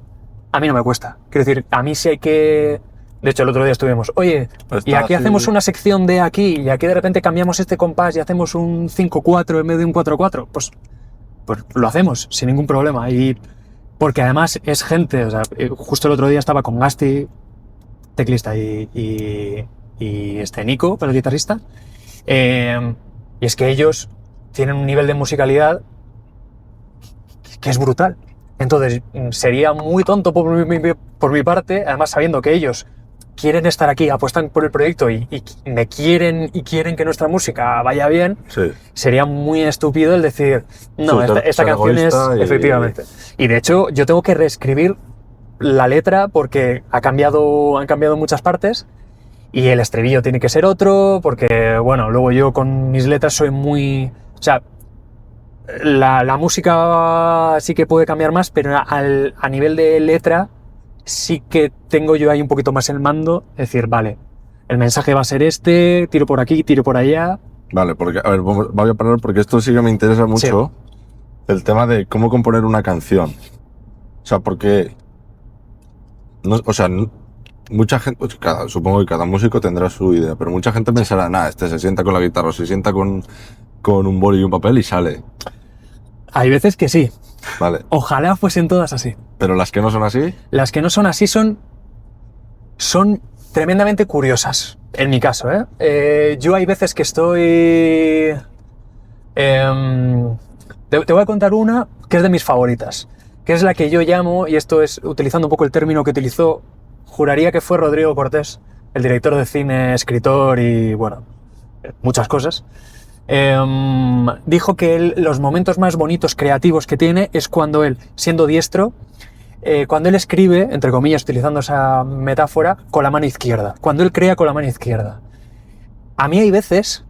A mí no me cuesta. Quiero decir, a mí sí hay que... De hecho, el otro día estuvimos, oye, y aquí hacemos una sección de aquí, y aquí de repente cambiamos este compás y hacemos un 5-4 en vez de un 4-4. Pues lo hacemos sin ningún problema. Y porque además es gente, o sea, justo el otro día estaba con Gasti teclista y Nico, el guitarrista. Y es que ellos tienen un nivel de musicalidad que es brutal. Entonces, sería muy tonto por mi parte, además sabiendo que ellos quieren estar aquí, apuestan por el proyecto y me quieren y quieren que nuestra música vaya bien, Sí. Sería muy estúpido el decir, no, Sí, esta ser canción es... egoísta Efectivamente. Y de hecho, yo tengo que reescribir la letra porque han cambiado muchas partes y el estribillo tiene que ser otro, porque, bueno, luego yo con mis letras soy muy... O sea, la música sí que puede cambiar más, pero a nivel de letra sí que tengo yo ahí un poquito más el mando, es decir, vale, el mensaje va a ser este, tiro por aquí, tiro por allá. Vale, porque, a ver, voy a parar porque esto sí que me interesa mucho, el tema de cómo componer una canción. O sea, porque... No, o sea, mucha gente, pues, supongo que cada músico tendrá su idea, pero mucha gente pensará, nada, este se sienta con la guitarra o se sienta con un boli y un papel y sale. Hay veces que sí. Vale. Ojalá fuesen todas así. Pero las que no son así... Las que no son así son tremendamente curiosas, en mi caso, ¿eh? Yo hay veces que estoy... te voy a contar una que es de mis favoritas, que es la que yo llamo, y esto es utilizando un poco el término que utilizó, juraría que fue Rodrigo Cortés, el director de cine, escritor y, bueno, muchas cosas. Dijo que los momentos más bonitos creativos que tiene es cuando él, siendo diestro, cuando él escribe, entre comillas, utilizando esa metáfora, con la mano izquierda. Cuando él crea con la mano izquierda. A mí hay veces,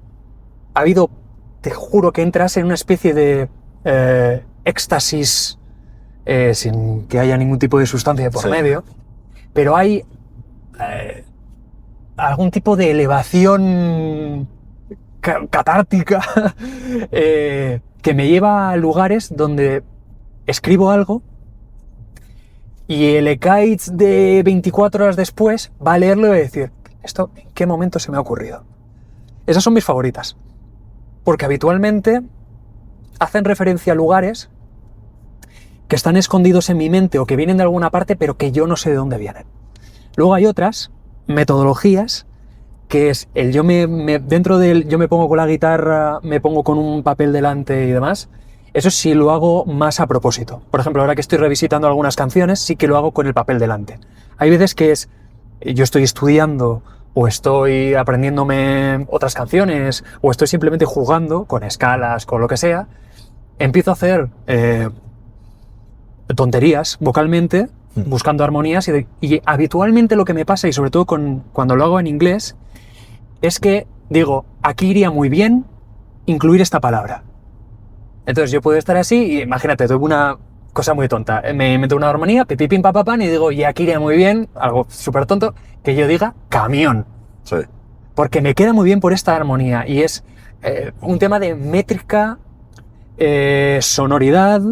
te juro que entras en una especie de éxtasis sin que haya ningún tipo de sustancia por medio, pero hay algún tipo de elevación catártica que me lleva a lugares donde escribo algo y el Ekaitz de 24 horas después va a leerlo y va a decir, ¿esto en qué momento se me ha ocurrido? Esas son mis favoritas, porque habitualmente hacen referencia a lugares que están escondidos en mi mente o que vienen de alguna parte, pero que yo no sé de dónde vienen. Luego hay otras metodologías que es el yo me pongo con la guitarra, me pongo con un papel delante y demás. Eso sí lo hago más a propósito. Por ejemplo, ahora que estoy revisitando algunas canciones, sí que lo hago con el papel delante. Hay veces que yo estoy estudiando o estoy aprendiéndome otras canciones o estoy simplemente jugando con escalas, con lo que sea, empiezo a hacer tonterías vocalmente, buscando armonías y habitualmente lo que me pasa, y sobre todo cuando lo hago en inglés, es que digo, aquí iría muy bien incluir esta palabra. Entonces yo puedo estar así y imagínate, tengo una cosa muy tonta. Me meto una armonía, pipipim papapan, y digo, y aquí iría muy bien, algo súper tonto, que yo diga camión. Sí. Porque me queda muy bien por esta armonía y es un tema de métrica, sonoridad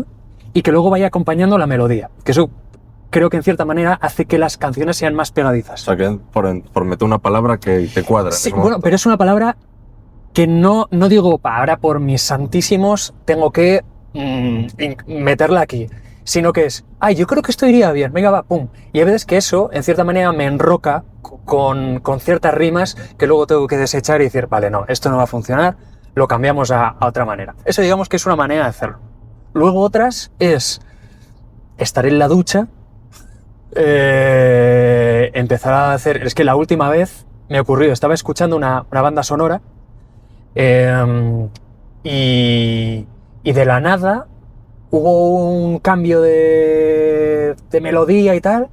y que luego vaya acompañando la melodía. Que eso creo que en cierta manera hace que las canciones sean más pegadizas. O sea, que por meter una palabra que te cuadra. Sí, bueno, pero es una palabra que no digo, ahora por mis santísimos tengo que meterla aquí, sino que es, yo creo que esto iría bien, venga, va, pum. Y hay veces que eso, en cierta manera, me enroca con ciertas rimas que luego tengo que desechar y decir, vale, no, esto no va a funcionar, lo cambiamos a otra manera. Eso digamos que es una manera de hacerlo. Luego otras es estar en la ducha, empezar a hacer... Es que la última vez me ocurrió, estaba escuchando una banda sonora y de la nada hubo un cambio de melodía y tal.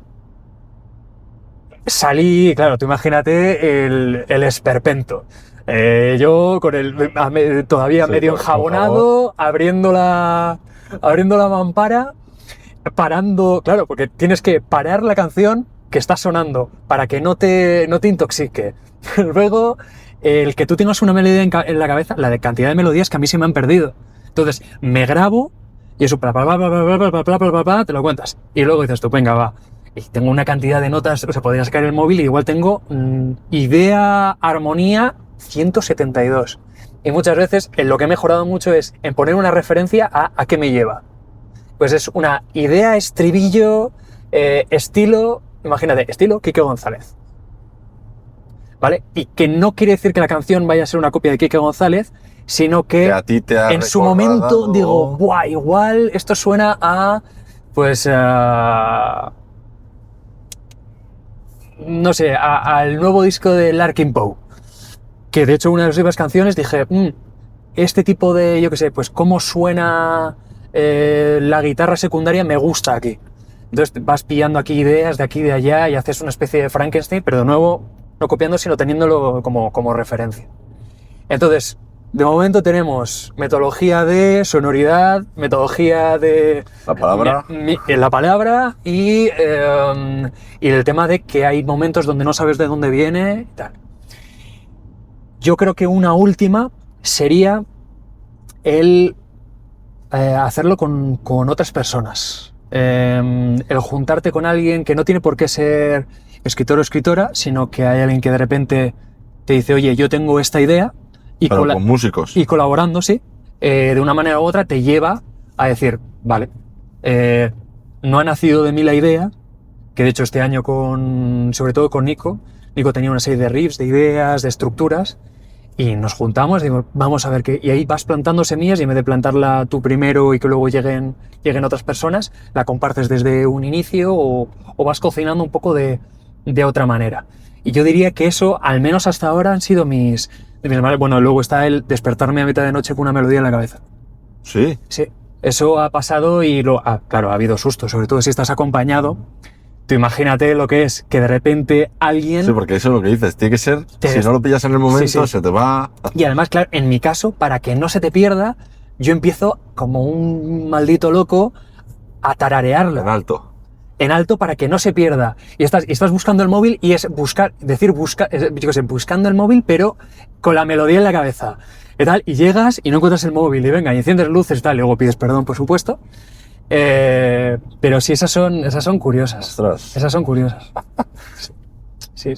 Salí, claro, tú imagínate el esperpento. Yo con todavía sí, medio enjabonado, abriendo la mampara, parando, claro, porque tienes que parar la canción que está sonando para que no te intoxique. Luego, el que tú tengas una melodía en la cabeza, la de cantidad de melodías que a mí se me han perdido. Entonces, me grabo y eso, te lo cuentas. Y luego dices tú, venga, va. Y tengo una cantidad de notas, o sea, podría sacar el móvil y igual tengo idea, armonía 172. Y muchas veces en lo que he mejorado mucho es en poner una referencia a qué me lleva. Pues es una idea, estribillo, estilo, imagínate, estilo Quique González. ¿vale? Y que no quiere decir que la canción vaya a ser una copia de Quique González, sino que a ti te ha en su recordado... momento digo, ¡buah! Igual esto suena a, pues, no sé, al nuevo disco de Larkin Poe. Que de hecho una de las últimas canciones dije, este tipo de, yo qué sé, pues cómo suena la guitarra secundaria me gusta aquí. Entonces vas pillando aquí ideas de aquí y de allá y haces una especie de Frankenstein, pero de nuevo no copiando, sino teniéndolo como referencia. Entonces, de momento tenemos metodología de sonoridad, metodología de... La palabra. La palabra y el tema de que hay momentos donde no sabes de dónde viene y tal. Yo creo que una última sería el hacerlo con otras personas. El juntarte con alguien que no tiene por qué ser escritor o escritora, sino que hay alguien que de repente te dice, oye, yo tengo esta idea, y Pero con músicos. y colaborando, sí, de una manera u otra te lleva a decir, vale, no ha nacido de mí la idea, que de hecho este año sobre todo con Nico tenía una serie de riffs, de ideas, de estructuras, y nos juntamos, digo, vamos a ver qué, y ahí vas plantando semillas y en vez de plantarla tú primero y que luego lleguen otras personas, la compartes desde un inicio o vas cocinando un poco de otra manera. Y yo diría que eso, al menos hasta ahora, han sido mis... Bueno, luego está el despertarme a mitad de noche con una melodía en la cabeza. Sí. Sí, eso ha pasado y claro, ha habido susto, sobre todo si estás acompañado. Tú imagínate lo que es que de repente alguien... Sí, porque eso es lo que dices, tiene que ser, si no lo pillas en el momento, Sí, sí. se te va... Y además, claro, en mi caso, para que no se te pierda, yo empiezo como un maldito loco a tararearlo. En alto para que no se pierda. Y estás buscando el móvil y es buscando el móvil, pero con la melodía en la cabeza. Y tal, y llegas y no encuentras el móvil, y venga, y enciendes luces y tal, y luego pides perdón, por supuesto. Pero sí, esas son curiosas. Ostras. Esas son curiosas. Sí.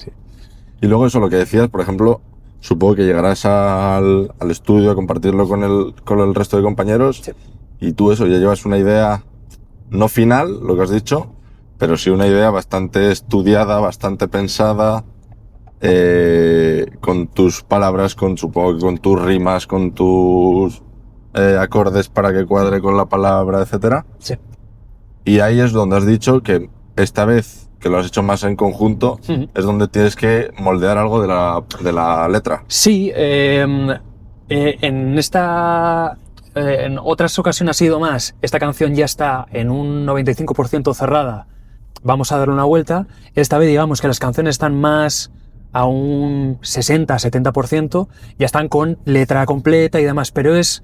Y luego eso, lo que decías, por ejemplo, supongo que llegarás al estudio a compartirlo con el resto de compañeros, Sí. Y tú eso, ya llevas una idea, no final, lo que has dicho, pero sí una idea bastante estudiada, bastante pensada, con tus palabras, supongo que con tus rimas, con tus acordes para que cuadre con la palabra, etcétera. Sí. Y ahí es donde has dicho que esta vez que lo has hecho más en conjunto, es donde tienes que moldear algo de la letra. Sí, en otras ocasiones ha sido más. Esta canción ya está en un 95% cerrada. Vamos a darle una vuelta. Esta vez digamos que las canciones están más a un 60-70%, ya están con letra completa y demás, pero es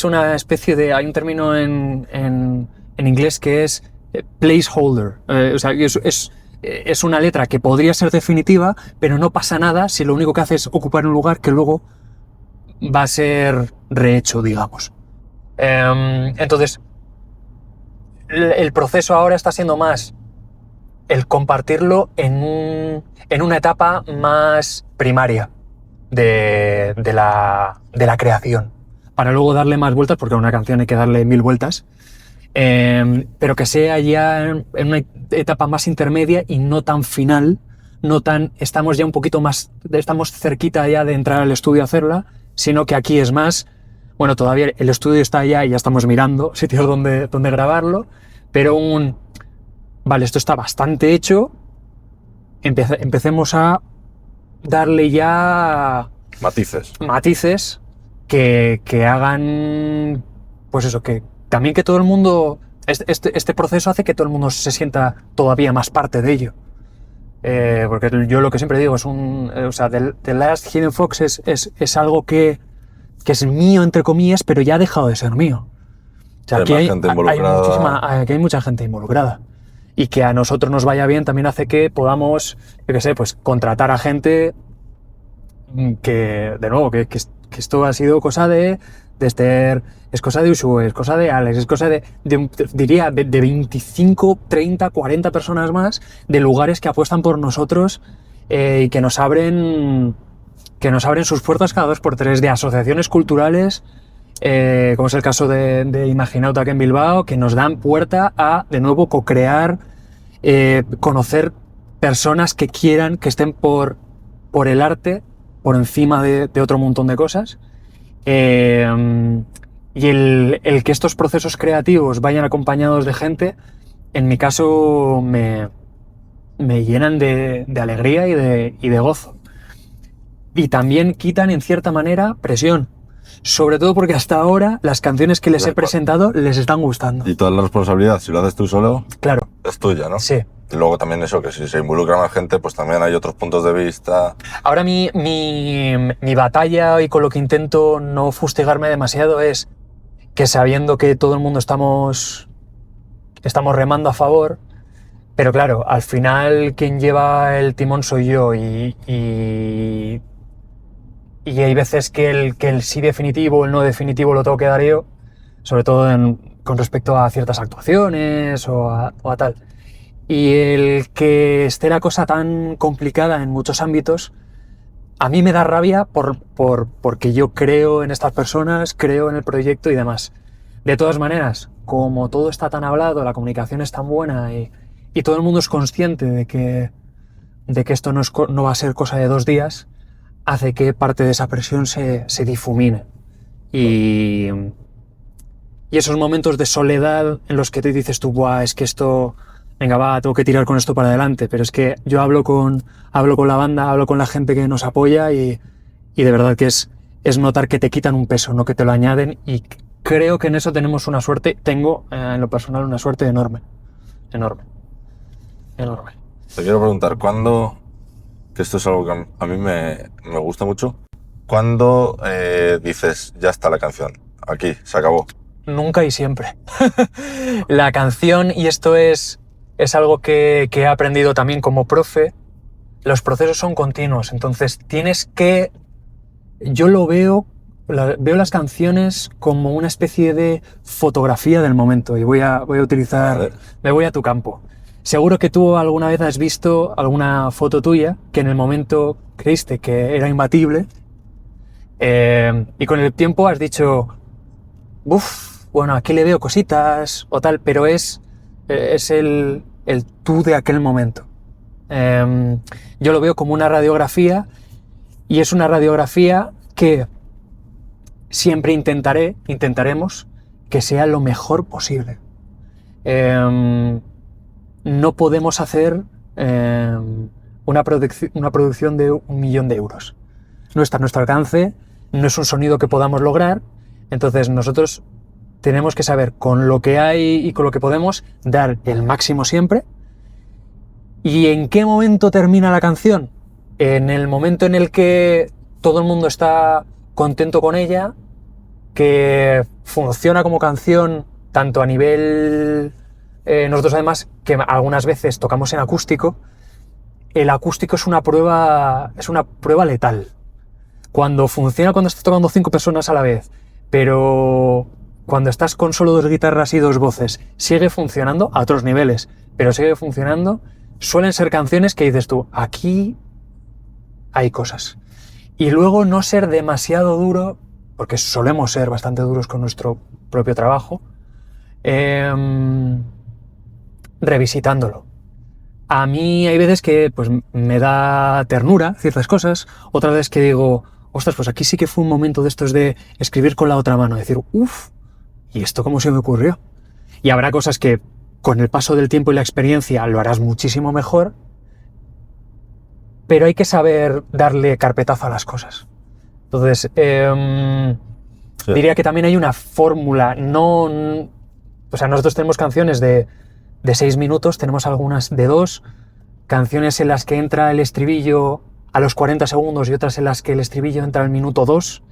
una especie de... Hay un término en inglés que es placeholder. O sea, es una letra que podría ser definitiva, pero no pasa nada si lo único que hace es ocupar un lugar que luego va a ser rehecho, digamos. Entonces, el proceso ahora está siendo más el compartirlo en una etapa más primaria de la creación, para luego darle más vueltas, porque a una canción hay que darle 1000 vueltas, pero que sea ya en una etapa más intermedia y no tan final, estamos ya un poquito más, estamos cerquita ya de entrar al estudio a hacerla, sino que aquí es más, bueno, todavía el estudio está allá y ya estamos mirando sitios donde grabarlo, pero vale, esto está bastante hecho, empecemos a darle ya matices que hagan, pues eso, que también que todo el mundo, este proceso hace que todo el mundo se sienta todavía más parte de ello. Porque yo lo que siempre digo es The Last Hidden Fox es algo que es mío, entre comillas, pero ya ha dejado de ser mío. O sea, aquí hay mucha gente involucrada. Y que a nosotros nos vaya bien también hace que podamos, yo qué sé, pues contratar a gente que, de nuevo, que esto ha sido cosa de Esther, es cosa de Usu, es cosa de Alex, es cosa diría, de 25, 30, 40 personas más, de lugares que apuestan por nosotros y que nos abren sus puertas cada 2x3, de asociaciones culturales, como es el caso de Imaginaut aquí en Bilbao, que nos dan puerta a, de nuevo, co-crear, conocer personas que quieran, que estén por por el arte, por encima de otro montón de cosas. Y el que estos procesos creativos vayan acompañados de gente, en mi caso me llenan de alegría y de gozo. Y también quitan en cierta manera presión. Sobre todo porque hasta ahora las canciones que les he presentado les están gustando. Y toda la responsabilidad, si lo haces tú solo, claro, es tuya, ¿no? Sí. Y luego también eso, que si se involucra más gente, pues también hay otros puntos de vista. Ahora mi batalla y con lo que intento no fustigarme demasiado es que sabiendo que todo el mundo estamos remando a favor, pero claro, al final quien lleva el timón soy yo y hay veces que el sí definitivo o el no definitivo lo tengo que dar yo, sobre todo con respecto a ciertas actuaciones o a tal. Y el que esté la cosa tan complicada en muchos ámbitos, a mí me da rabia porque yo creo en estas personas, creo en el proyecto y demás. De todas maneras, como todo está tan hablado, la comunicación es tan buena y todo el mundo es consciente de que esto no va a ser cosa de 2 días, hace que parte de esa presión se difumine. Y esos momentos de soledad en los que te dices tú, buah, es que esto, venga, va, tengo que tirar con esto para adelante, pero es que yo hablo con la banda, hablo con la gente que nos apoya y de verdad que es notar que te quitan un peso, no que te lo añaden, y creo que en eso tenemos una suerte, tengo en lo personal una suerte enorme. Te quiero preguntar, ¿cuándo, que esto es algo que a mí me gusta mucho, cuándo dices, ya está la canción, aquí, se acabó? Nunca y siempre. La canción, y esto es algo que he aprendido también como profe, los procesos son continuos, entonces tienes que... Yo lo veo las canciones como una especie de fotografía del momento, y voy a utilizar... Vale. Me voy a tu campo. Seguro que tú alguna vez has visto alguna foto tuya que en el momento creíste que era imbatible, y con el tiempo has dicho, uff, bueno, aquí le veo cositas o tal, pero es el tú de aquel momento. Yo lo veo como una radiografía, y es una radiografía que siempre intentaremos que sea lo mejor posible. No podemos hacer una producción de 1 millón de euros. No está a nuestro alcance, no es un sonido que podamos lograr, entonces nosotros tenemos que saber con lo que hay y con lo que podemos dar el máximo siempre. ¿Y en qué momento termina la canción? En el momento en el que todo el mundo está contento con ella, que funciona como canción tanto a nivel... nosotros además, que algunas veces tocamos en acústico, el acústico es una prueba letal. Cuando funciona cuando estás tocando 5 personas a la vez, pero cuando estás con solo 2 guitarras y 2 voces, sigue funcionando a otros niveles, pero sigue funcionando. Suelen ser canciones que dices tú, aquí hay cosas. Y luego no ser demasiado duro, porque solemos ser bastante duros con nuestro propio trabajo, revisitándolo. A mí hay veces que pues, me da ternura ciertas cosas, otras veces que digo, ostras, pues aquí sí que fue un momento de estos de escribir con la otra mano, decir, uff, ¿y esto cómo se me ocurrió? Y habrá cosas que con el paso del tiempo y la experiencia lo harás muchísimo mejor, pero hay que saber darle carpetazo a las cosas. Entonces, Sí. diría que también hay una fórmula, o sea, nosotros tenemos canciones de 6 minutos, tenemos algunas de 2, canciones en las que entra el estribillo a los 40 segundos y otras en las que el estribillo entra al minuto 2.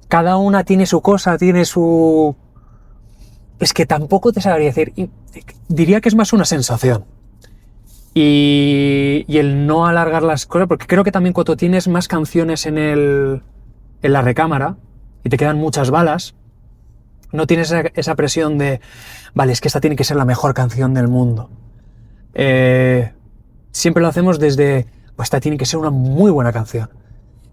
Cada una tiene su cosa, tiene su... Es que tampoco te sabría decir, diría que es más una sensación. Y el no alargar las cosas, porque creo que también cuando tienes más canciones en la recámara y te quedan muchas balas, no tienes esa presión de, vale, es que esta tiene que ser la mejor canción del mundo. Siempre lo hacemos desde, pues esta tiene que ser una muy buena canción.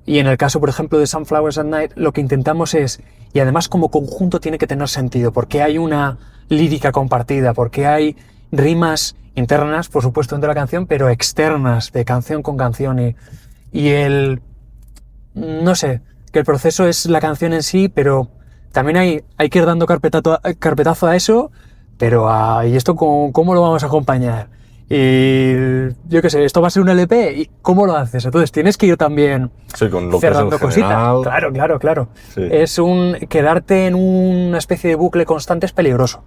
Y en el caso, por ejemplo, de Sunflowers at Night, lo que intentamos es, y además como conjunto tiene que tener sentido, porque hay una lírica compartida, porque hay rimas internas, por supuesto, dentro de la canción, pero externas, de canción con canción. Y no sé, que el proceso es la canción en sí, pero también hay que ir dando carpetazo a eso, pero ¿y esto cómo lo vamos a acompañar? Y yo qué sé, esto va a ser un LP, ¿y cómo lo haces? Entonces tienes que ir también con lo cerrando que es el general. cositas. Claro. Sí. Quedarte en una especie de bucle constante es peligroso.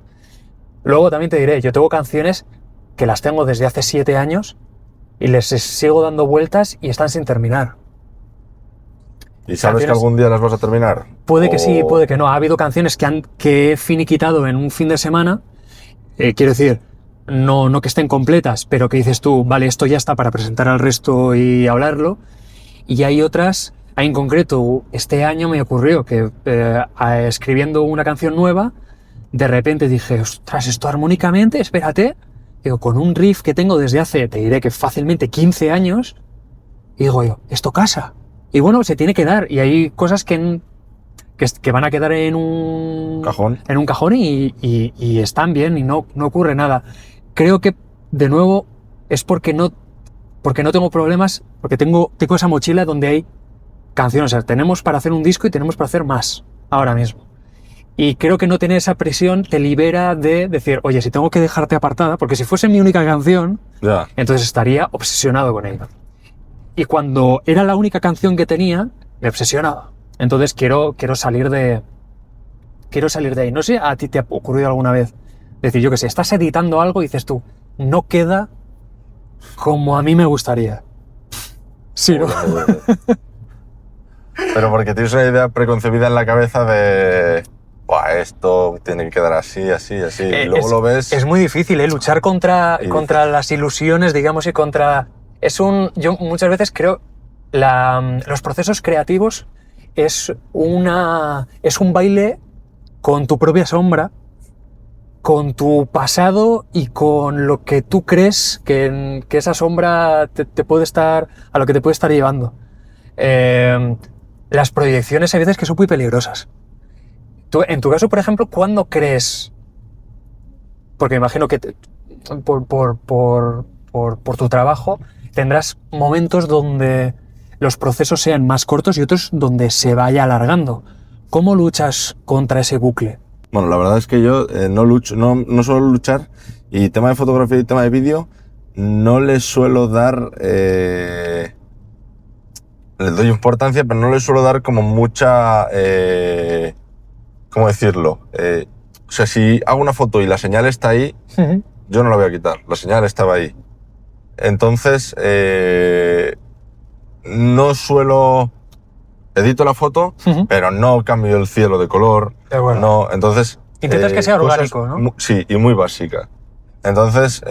Luego también te diré, yo tengo canciones que las tengo desde hace 7 años y les sigo dando vueltas y están sin terminar. ¿Y sabes que algún día las vas a terminar? Puede que sí, puede que no. Ha habido canciones que he finiquitado en un fin de semana, quiero decir, no que estén completas, pero que dices tú, vale, esto ya está para presentar al resto y hablarlo. Y hay otras, en concreto, este año me ocurrió que escribiendo una canción nueva, de repente dije, ostras, esto armónicamente, espérate, digo, con un riff que tengo desde hace, te diré que fácilmente 15 años, y digo yo, esto casa. Y bueno, se tiene que dar, y hay cosas que van a quedar en un cajón y están bien y no ocurre nada. Creo que, de nuevo, es porque no tengo problemas, porque tengo esa mochila donde hay canciones. O sea, tenemos para hacer un disco y tenemos para hacer más ahora mismo. Y creo que no tener esa presión te libera de decir, oye, si tengo que dejarte apartada, porque si fuese mi única canción, entonces estaría obsesionado con ella. Y cuando era la única canción que tenía, me obsesionaba. Entonces quiero salir de ahí. No sé, ¿a ti te ha ocurrido alguna vez? Decir, yo que sé, estás editando algo y dices tú, no queda como a mí me gustaría. Sí, ¿no? Pero porque tienes una idea preconcebida en la cabeza de... Buah, esto tiene que quedar así. Y luego lo ves... Es muy difícil, luchar contra las ilusiones, digamos, y contra... Yo muchas veces creo los procesos creativos es un baile con tu propia sombra, con tu pasado y con lo que tú crees que esa sombra te puede estar, a lo que te puede estar llevando. Las proyecciones hay veces que son muy peligrosas. Tú, en tu caso, por ejemplo, ¿cuándo crees? Porque me imagino que por tu trabajo tendrás momentos donde los procesos sean más cortos y otros donde se vaya alargando. ¿Cómo luchas contra ese bucle? Bueno, la verdad es que yo no suelo luchar, y tema de fotografía y tema de vídeo no les suelo dar... les doy importancia, pero no les suelo dar como mucha... ¿cómo decirlo? O sea, si hago una foto y la señal está ahí, yo no la voy a quitar, la señal estaba ahí. Entonces, no suelo... Edito la foto, pero no cambio el cielo de color. De acuerdo. No, entonces... Intentas que sea orgánico, ¿no? Sí, y muy básica. Entonces,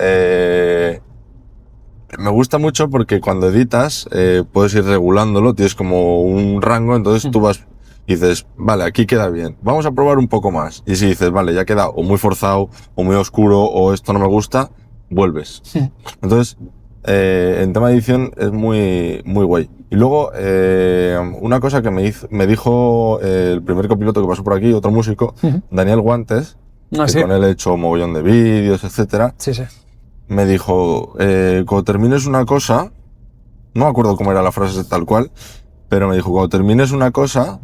me gusta mucho porque cuando editas puedes ir regulándolo, tienes como un rango, entonces tú vas y dices, vale, aquí queda bien, vamos a probar un poco más. Y si dices, vale, ya queda o muy forzado, o muy oscuro, o esto no me gusta, vuelves. Entonces, en tema de edición es muy, muy guay. Y luego, una cosa que me dijo el primer copiloto que pasó por aquí, otro músico, Daniel Guantes, que con él he hecho un mogollón de vídeos, etcétera. Sí. Me dijo, cuando termines una cosa, no me acuerdo cómo era la frase tal cual, pero me dijo, cuando termines una cosa,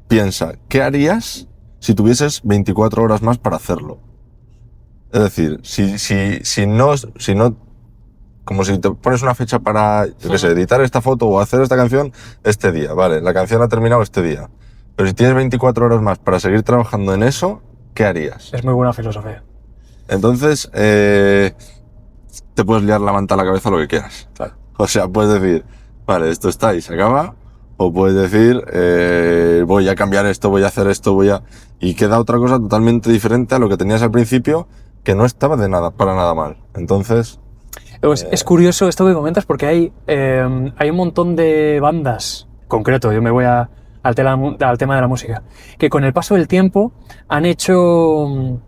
piensa, ¿qué harías si tuvieses 24 horas más para hacerlo? Es decir, si no, como si te pones una fecha para, yo qué sé, editar esta foto o hacer esta canción este día, vale, la canción ha terminado este día, pero si tienes 24 horas más para seguir trabajando en eso, ¿qué harías? Es muy buena filosofía. Entonces, te puedes liar la manta a la cabeza lo que quieras. Claro. O sea, puedes decir, vale, esto está y se acaba, o puedes decir, voy a cambiar esto, voy a hacer esto, y queda otra cosa totalmente diferente a lo que tenías al principio, que no estaba para nada mal. Entonces... Es curioso esto que comentas porque hay un montón de bandas, concreto, yo me voy al tema de la música, que con el paso del tiempo han hecho...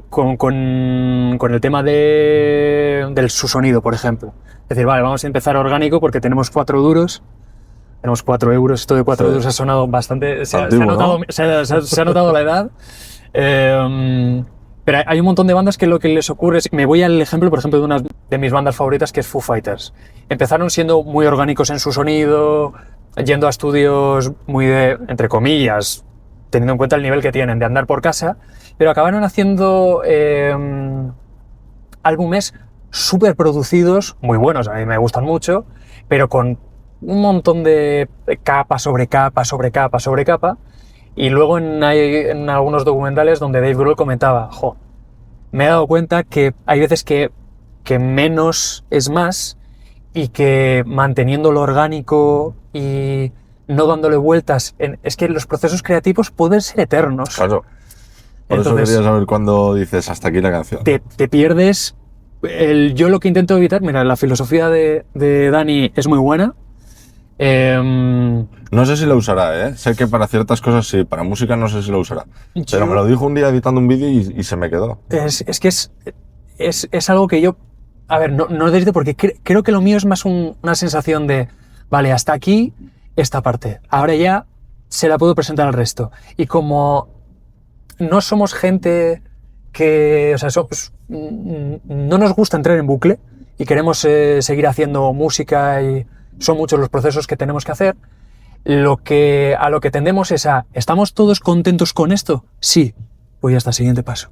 con el tema del su sonido, por ejemplo. Es decir, vale, vamos a empezar orgánico porque tenemos 4 duros, tenemos 4 euros, esto de 4 euros ha sonado bastante... Se ha notado la edad. Pero hay un montón de bandas que lo que les ocurre es... Me voy al ejemplo, por ejemplo, de una de mis bandas favoritas, que es Foo Fighters. Empezaron siendo muy orgánicos en su sonido, yendo a estudios muy de, entre comillas, teniendo en cuenta el nivel que tienen de andar por casa, pero acabaron haciendo álbumes súper producidos, muy buenos, a mí me gustan mucho, pero con un montón de capa sobre capa, sobre capa, sobre capa. Y luego en algunos documentales donde Dave Grohl comentaba, me he dado cuenta que hay veces que menos es más y que manteniendo lo orgánico y no dándole vueltas, es que los procesos creativos pueden ser eternos. Claro. Por Entonces, eso quería saber cuándo dices hasta aquí la canción. Te pierdes. Yo lo que intento evitar, mira, la filosofía de Dani es muy buena. No sé si lo usará, ¿eh? Sé que para ciertas cosas sí, para música no sé si lo usará. Pero me lo dijo un día editando un vídeo y se me quedó. Es que es algo que yo... A ver, no necesito porque creo que lo mío es más una sensación de, vale, hasta aquí esta parte. Ahora ya se la puedo presentar al resto. Y como no somos gente que... O sea, no nos gusta entrar en bucle y queremos seguir haciendo música y son muchos los procesos que tenemos que hacer, a lo que tendemos es a... ¿Estamos todos contentos con esto? Sí. Pues ya está, siguiente paso.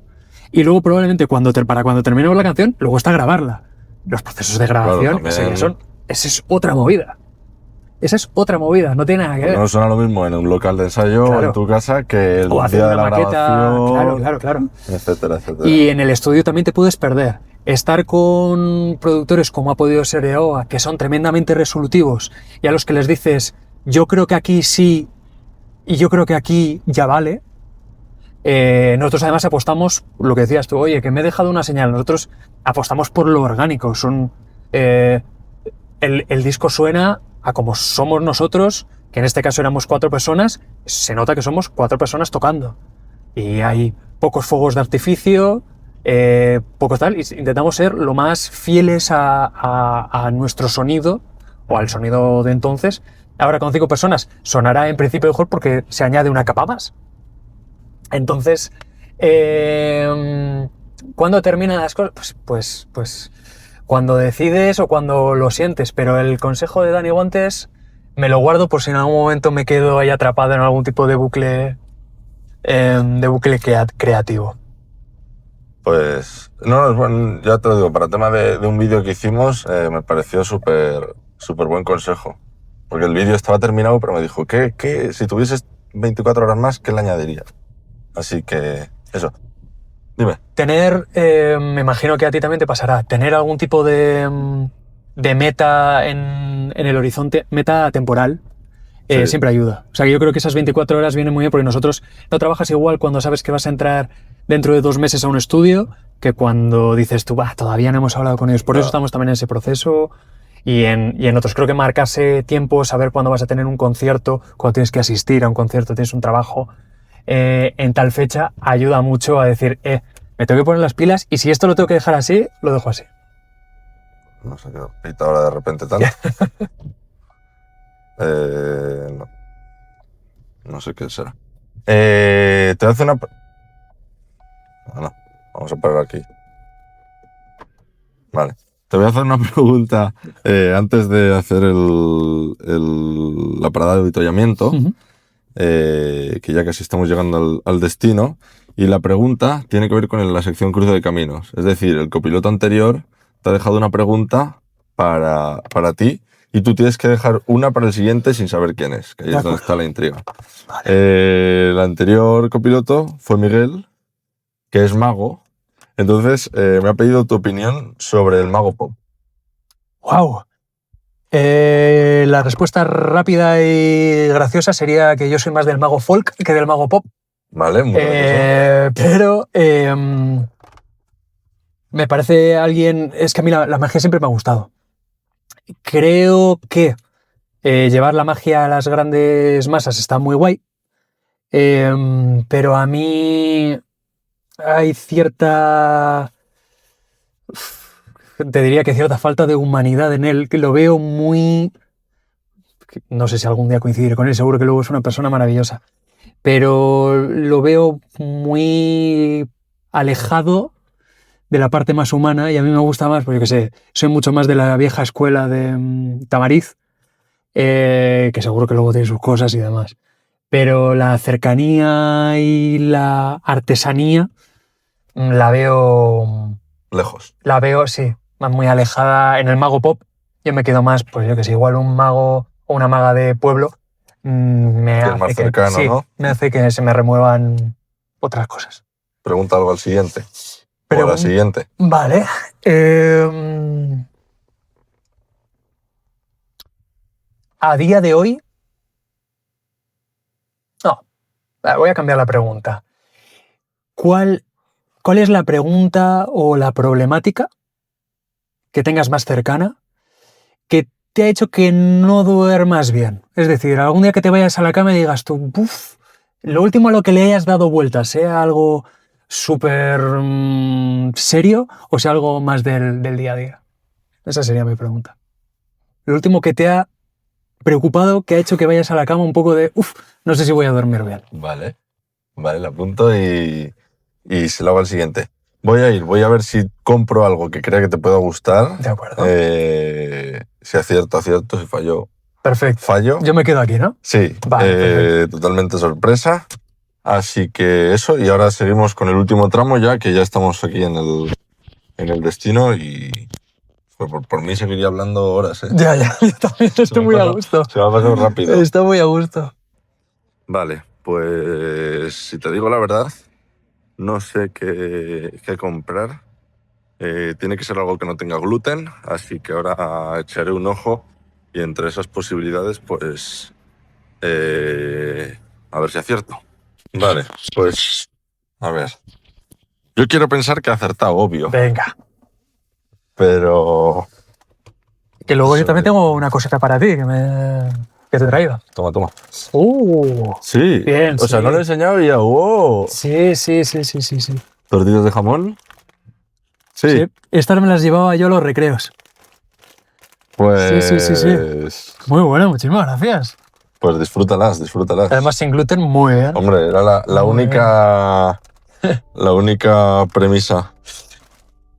Y luego probablemente para cuando terminemos la canción, luego está grabarla. Los procesos de grabación, claro, esa es otra movida. Esa es otra movida, no tiene nada que ver. No suena lo mismo en un local de ensayo o en tu casa que el día de la grabación, claro. etcétera, etcétera. Y en el estudio también te puedes perder. Estar con productores como ha podido ser EOA, que son tremendamente resolutivos y a los que les dices, yo creo que aquí sí y yo creo que aquí ya vale. Nosotros además apostamos, lo que decías tú, oye, que me he dejado una señal. Nosotros apostamos por lo orgánico. El disco suena a como somos nosotros, que en este caso éramos 4 personas, se nota que somos 4 personas tocando. Y hay pocos fuegos de artificio, pocos tal, y intentamos ser lo más fieles a nuestro sonido, o al sonido de entonces. Ahora con 5 personas sonará en principio mejor porque se añade una capa más. Entonces, ¿cuándo terminan las cosas? Pues cuando decides o cuando lo sientes, pero el consejo de Dani Guantes me lo guardo por si en algún momento me quedo ahí atrapado en algún tipo de bucle creativo. Pues, no, bueno, ya te lo digo, para el tema de un vídeo que hicimos, me pareció súper buen consejo. Porque el vídeo estaba terminado, pero me dijo, ¿qué? Si tuvieses 24 horas más, ¿qué le añadiría? Así que, eso. Dime. Me imagino que a ti también te pasará, tener algún tipo de meta en el horizonte, meta temporal, Sí. siempre ayuda. O sea, yo creo que esas 24 horas vienen muy bien porque nosotros no trabajas igual cuando sabes que vas a entrar dentro de 2 meses a un estudio que cuando dices tú, todavía no hemos hablado con ellos. Por eso estamos también en ese proceso y en otros. Creo que marcarse tiempo, saber cuándo vas a tener un concierto, cuándo tienes que asistir a un concierto, tienes un trabajo en tal fecha, ayuda mucho a decir, me tengo que poner las pilas y si esto lo tengo que dejar así, lo dejo así. No sé qué pita ahora de repente tanto. No. No sé qué será. Te voy a hacer una... No, vamos a parar aquí. Vale. Te voy a hacer una pregunta antes de hacer la parada de avituallamiento, que ya casi estamos llegando al destino. Y la pregunta tiene que ver con la sección cruce de caminos. Es decir, el copiloto anterior te ha dejado una pregunta para ti y tú tienes que dejar una para el siguiente sin saber quién es, que ahí es donde está la intriga. Vale. El anterior copiloto fue Miguel, que es mago. Entonces, me ha pedido tu opinión sobre el mago pop. ¡Wow! La respuesta rápida y graciosa sería que yo soy más del mago folk que del mago pop. Vale, muy gracioso. Pero me parece alguien... Es que a mí la magia siempre me ha gustado. Creo que llevar la magia a las grandes masas está muy guay, pero a mí hay cierta... Te diría que cierta falta de humanidad en él, que lo veo muy... No sé si algún día coincidiré con él, seguro que luego es una persona maravillosa. pero lo veo muy alejado de la parte más humana y a mí me gusta más, pues yo qué sé, soy mucho más de la vieja escuela de Tamariz, que seguro que luego tiene sus cosas y demás. Pero la cercanía y la artesanía Lejos. la veo, sí, más muy alejada. En el mago pop yo me quedo más, pues yo que sé, igual un mago o una maga de pueblo me Que es hace más cercano, sí, ¿no? me hace que se me remuevan otras cosas. Pregunta algo al siguiente. O a la Pero, siguiente. vale. A día de hoy... No, voy a cambiar la pregunta. ¿Cuál es la pregunta o la problemática que tengas más cercana que te ha hecho que no duermas bien? Es decir, algún día que te vayas a la cama y digas tú, "Buf", lo último a lo que le hayas dado vueltas, sea algo súper serio o sea algo más del día a día. Esa sería mi pregunta. Lo último que te ha preocupado, que ha hecho que vayas a la cama un poco de, no sé si voy a dormir bien. Vale, lo apunto y se lo hago al siguiente. Voy a ver si compro algo que crea que te pueda gustar. De acuerdo. Si acierto, si fallo, Perfecto. fallo. Yo me quedo aquí, ¿no? Sí, Vale, totalmente sorpresa. Así que eso, y ahora seguimos con el último tramo ya, que ya estamos aquí en el destino y pues, por mí seguiría hablando horas. Ya, yo también estoy muy a gusto. Se me ha pasado rápido. Está muy a gusto. Vale, pues si te digo la verdad, no sé qué comprar. Tiene que ser algo que no tenga gluten, así que ahora echaré un ojo y entre esas posibilidades, pues a ver si acierto. Vale, pues a ver. Yo quiero pensar que he acertado, obvio, Venga. pero... Que luego yo Eso también es. tengo una cosita para ti que te he traído. Toma. Sí. Sí, Bien, o sea, sí. no lo he enseñado y ya, ¡wow! Sí. ¿Tortillas de jamón? Sí. Estas me las llevaba yo a los recreos. Pues... Sí. Muy bueno, muchísimas gracias. Pues disfrútalas. Además sin gluten, muy bien. Hombre, era la Muy única... La única premisa.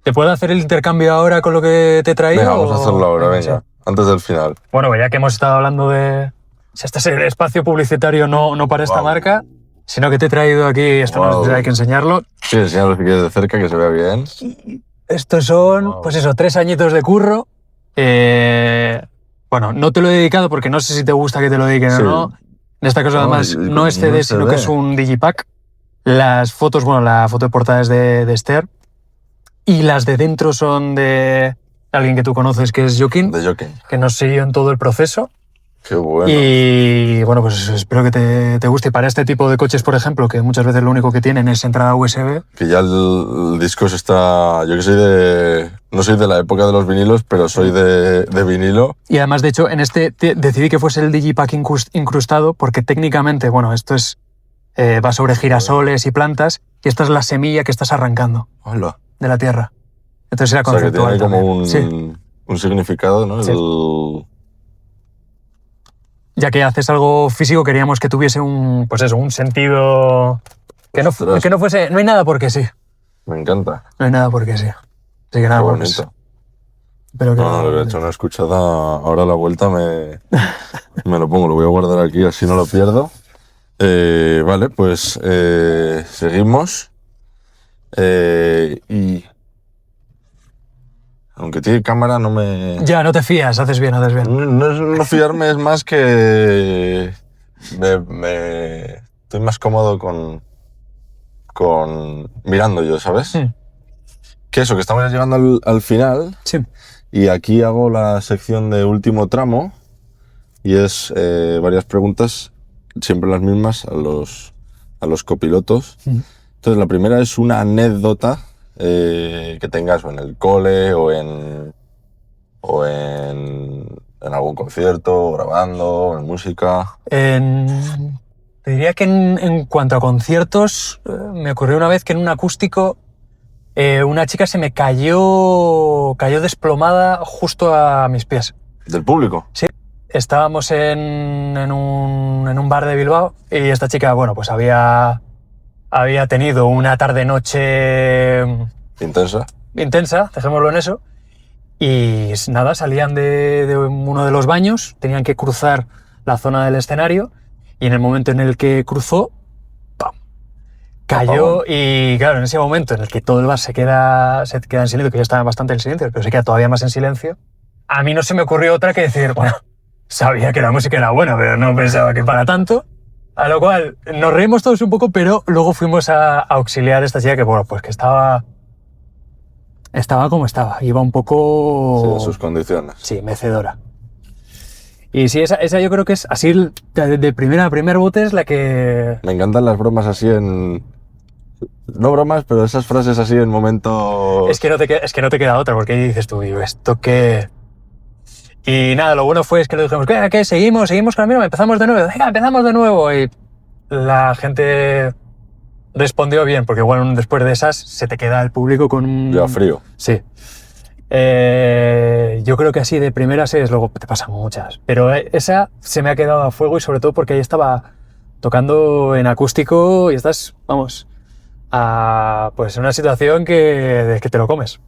¿Te puedo hacer el intercambio ahora con lo que te he traído? Venga, vamos a hacerlo ahora, venga. Sí. Antes del final. Bueno, ya que hemos estado hablando de... Si este es el espacio publicitario no para esta Guau. marca, sino que te he traído aquí, esto Guau. no hay que enseñarlo. Sí, enséñalo si quieres de cerca, que se vea bien. Estos son, Guau. pues eso, 3 añitos de curro. Bueno, no te lo he dedicado porque no sé si te gusta que te lo dediquen Sí. o no. En esta cosa, No, además, y no es no CD, es sino que CD. es un digipack. Las fotos, bueno, la foto de portada es de Esther. Y las de dentro son de alguien que tú conoces, que es Joaquín, De Joking. que nos siguió en todo el proceso. Qué bueno. Y bueno, pues espero que te guste. Y para este tipo de coches, por ejemplo, que muchas veces lo único que tienen es entrada USB. Que ya el disco se está... Yo que soy de... No soy de la época de los vinilos, pero soy de vinilo. Y además, de hecho, en este decidí que fuese el digipack incrustado porque técnicamente, bueno, esto es va sobre girasoles y plantas y esta es la semilla que estás arrancando Hola. de la tierra. Entonces era O sea, que conceptual tiene como también. un significado, ¿no? Sí. Ya que haces algo físico, queríamos que tuviese un sentido que no Ostras. fuese... No hay nada porque sí. Me encanta. No hay nada porque sí. Así que nada, Qué pues, bonito. espero que... No, le he hecho una escuchada. Ahora a la vuelta me lo pongo, lo voy a guardar aquí, así no lo pierdo. Vale, pues seguimos. Y aunque tiene cámara, no me... Ya, no te fías, haces bien. No fiarme, es más que... Estoy más cómodo con mirando yo, ¿sabes? Que eso, que estamos ya llegando al final. Sí. Y aquí hago la sección de último tramo y es varias preguntas, siempre las mismas, a los copilotos. Entonces, la primera es una anécdota que tengas o en el cole o en algún concierto, grabando, en música. Te diría que en cuanto a conciertos, me ocurrió una vez que en un acústico una chica se me cayó desplomada justo a mis pies. ¿Del público? Sí. estábamos en un bar de Bilbao y esta chica, bueno, pues había tenido una tarde-noche Intensa. intensa, dejémoslo en eso, y nada, salían de uno de los baños, tenían que cruzar la zona del escenario y en el momento en el que cruzó, ¡pam!, cayó. Apagón. Y claro, en ese momento en el que todo el bar se queda en silencio, que ya estaba bastante en silencio, pero se queda todavía más en silencio, a mí no se me ocurrió otra que decir, bueno, sabía que la música era buena, pero no pensaba que para tanto. A lo cual nos reímos todos un poco, pero luego fuimos a auxiliar a esta chica que, bueno, pues que estaba como estaba. Iba un poco... Sí, en sus condiciones. Sí, mecedora. Y sí, esa yo creo que es así, de primer bote es la que... Me encantan las bromas así en... No bromas, pero esas frases así en momentos... Es que no te queda otra, porque ahí dices tú, ¿esto qué...? Y nada, lo bueno fue que le dijimos, ¿qué? Seguimos con la misma, empezamos de nuevo. Venga, empezamos de nuevo. Y la gente respondió bien, porque igual después de esas se te queda el público con un... Ya frío. Sí. Yo creo que así de primeras luego te pasan muchas. Pero esa se me ha quedado a fuego y sobre todo porque ahí estaba tocando en acústico y estás, vamos, pues en una situación que te lo comes.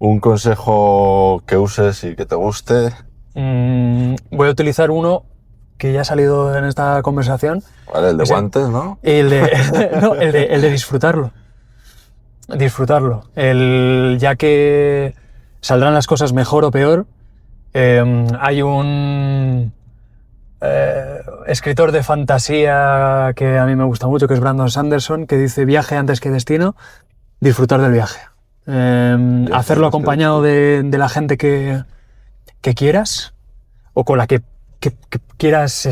Un consejo que uses y que te guste. Voy a utilizar uno que ya ha salido en esta conversación. Vale, el de guantes, ¿no? El de disfrutarlo. Disfrutarlo. Ya que saldrán las cosas mejor o peor, hay un escritor de fantasía que a mí me gusta mucho, que es Brandon Sanderson, que dice: viaje antes que destino, disfrutar del viaje. Hacerlo acompañado de la gente que quieras o con la que quieras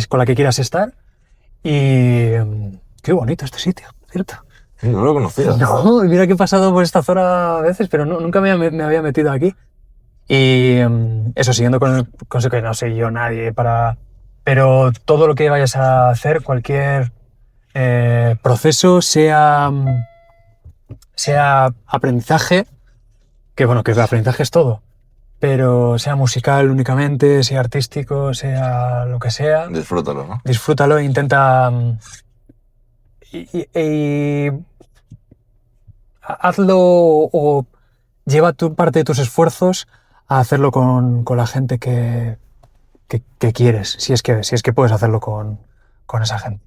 estar. Y qué bonito este sitio, ¿cierto? No lo conocía. No, mira que he pasado por esta zona a veces, pero nunca me había metido aquí. Y eso, siguiendo con el consejo, que no soy yo nadie pero todo lo que vayas a hacer, cualquier proceso, sea aprendizaje, que bueno, que el aprendizaje es todo, pero sea musical únicamente, sea artístico, sea lo que sea, Disfrútalo, ¿no? disfrútalo e intenta y hazlo o lleva tu parte de tus esfuerzos a hacerlo con la gente que quieres, si es que puedes hacerlo con esa gente.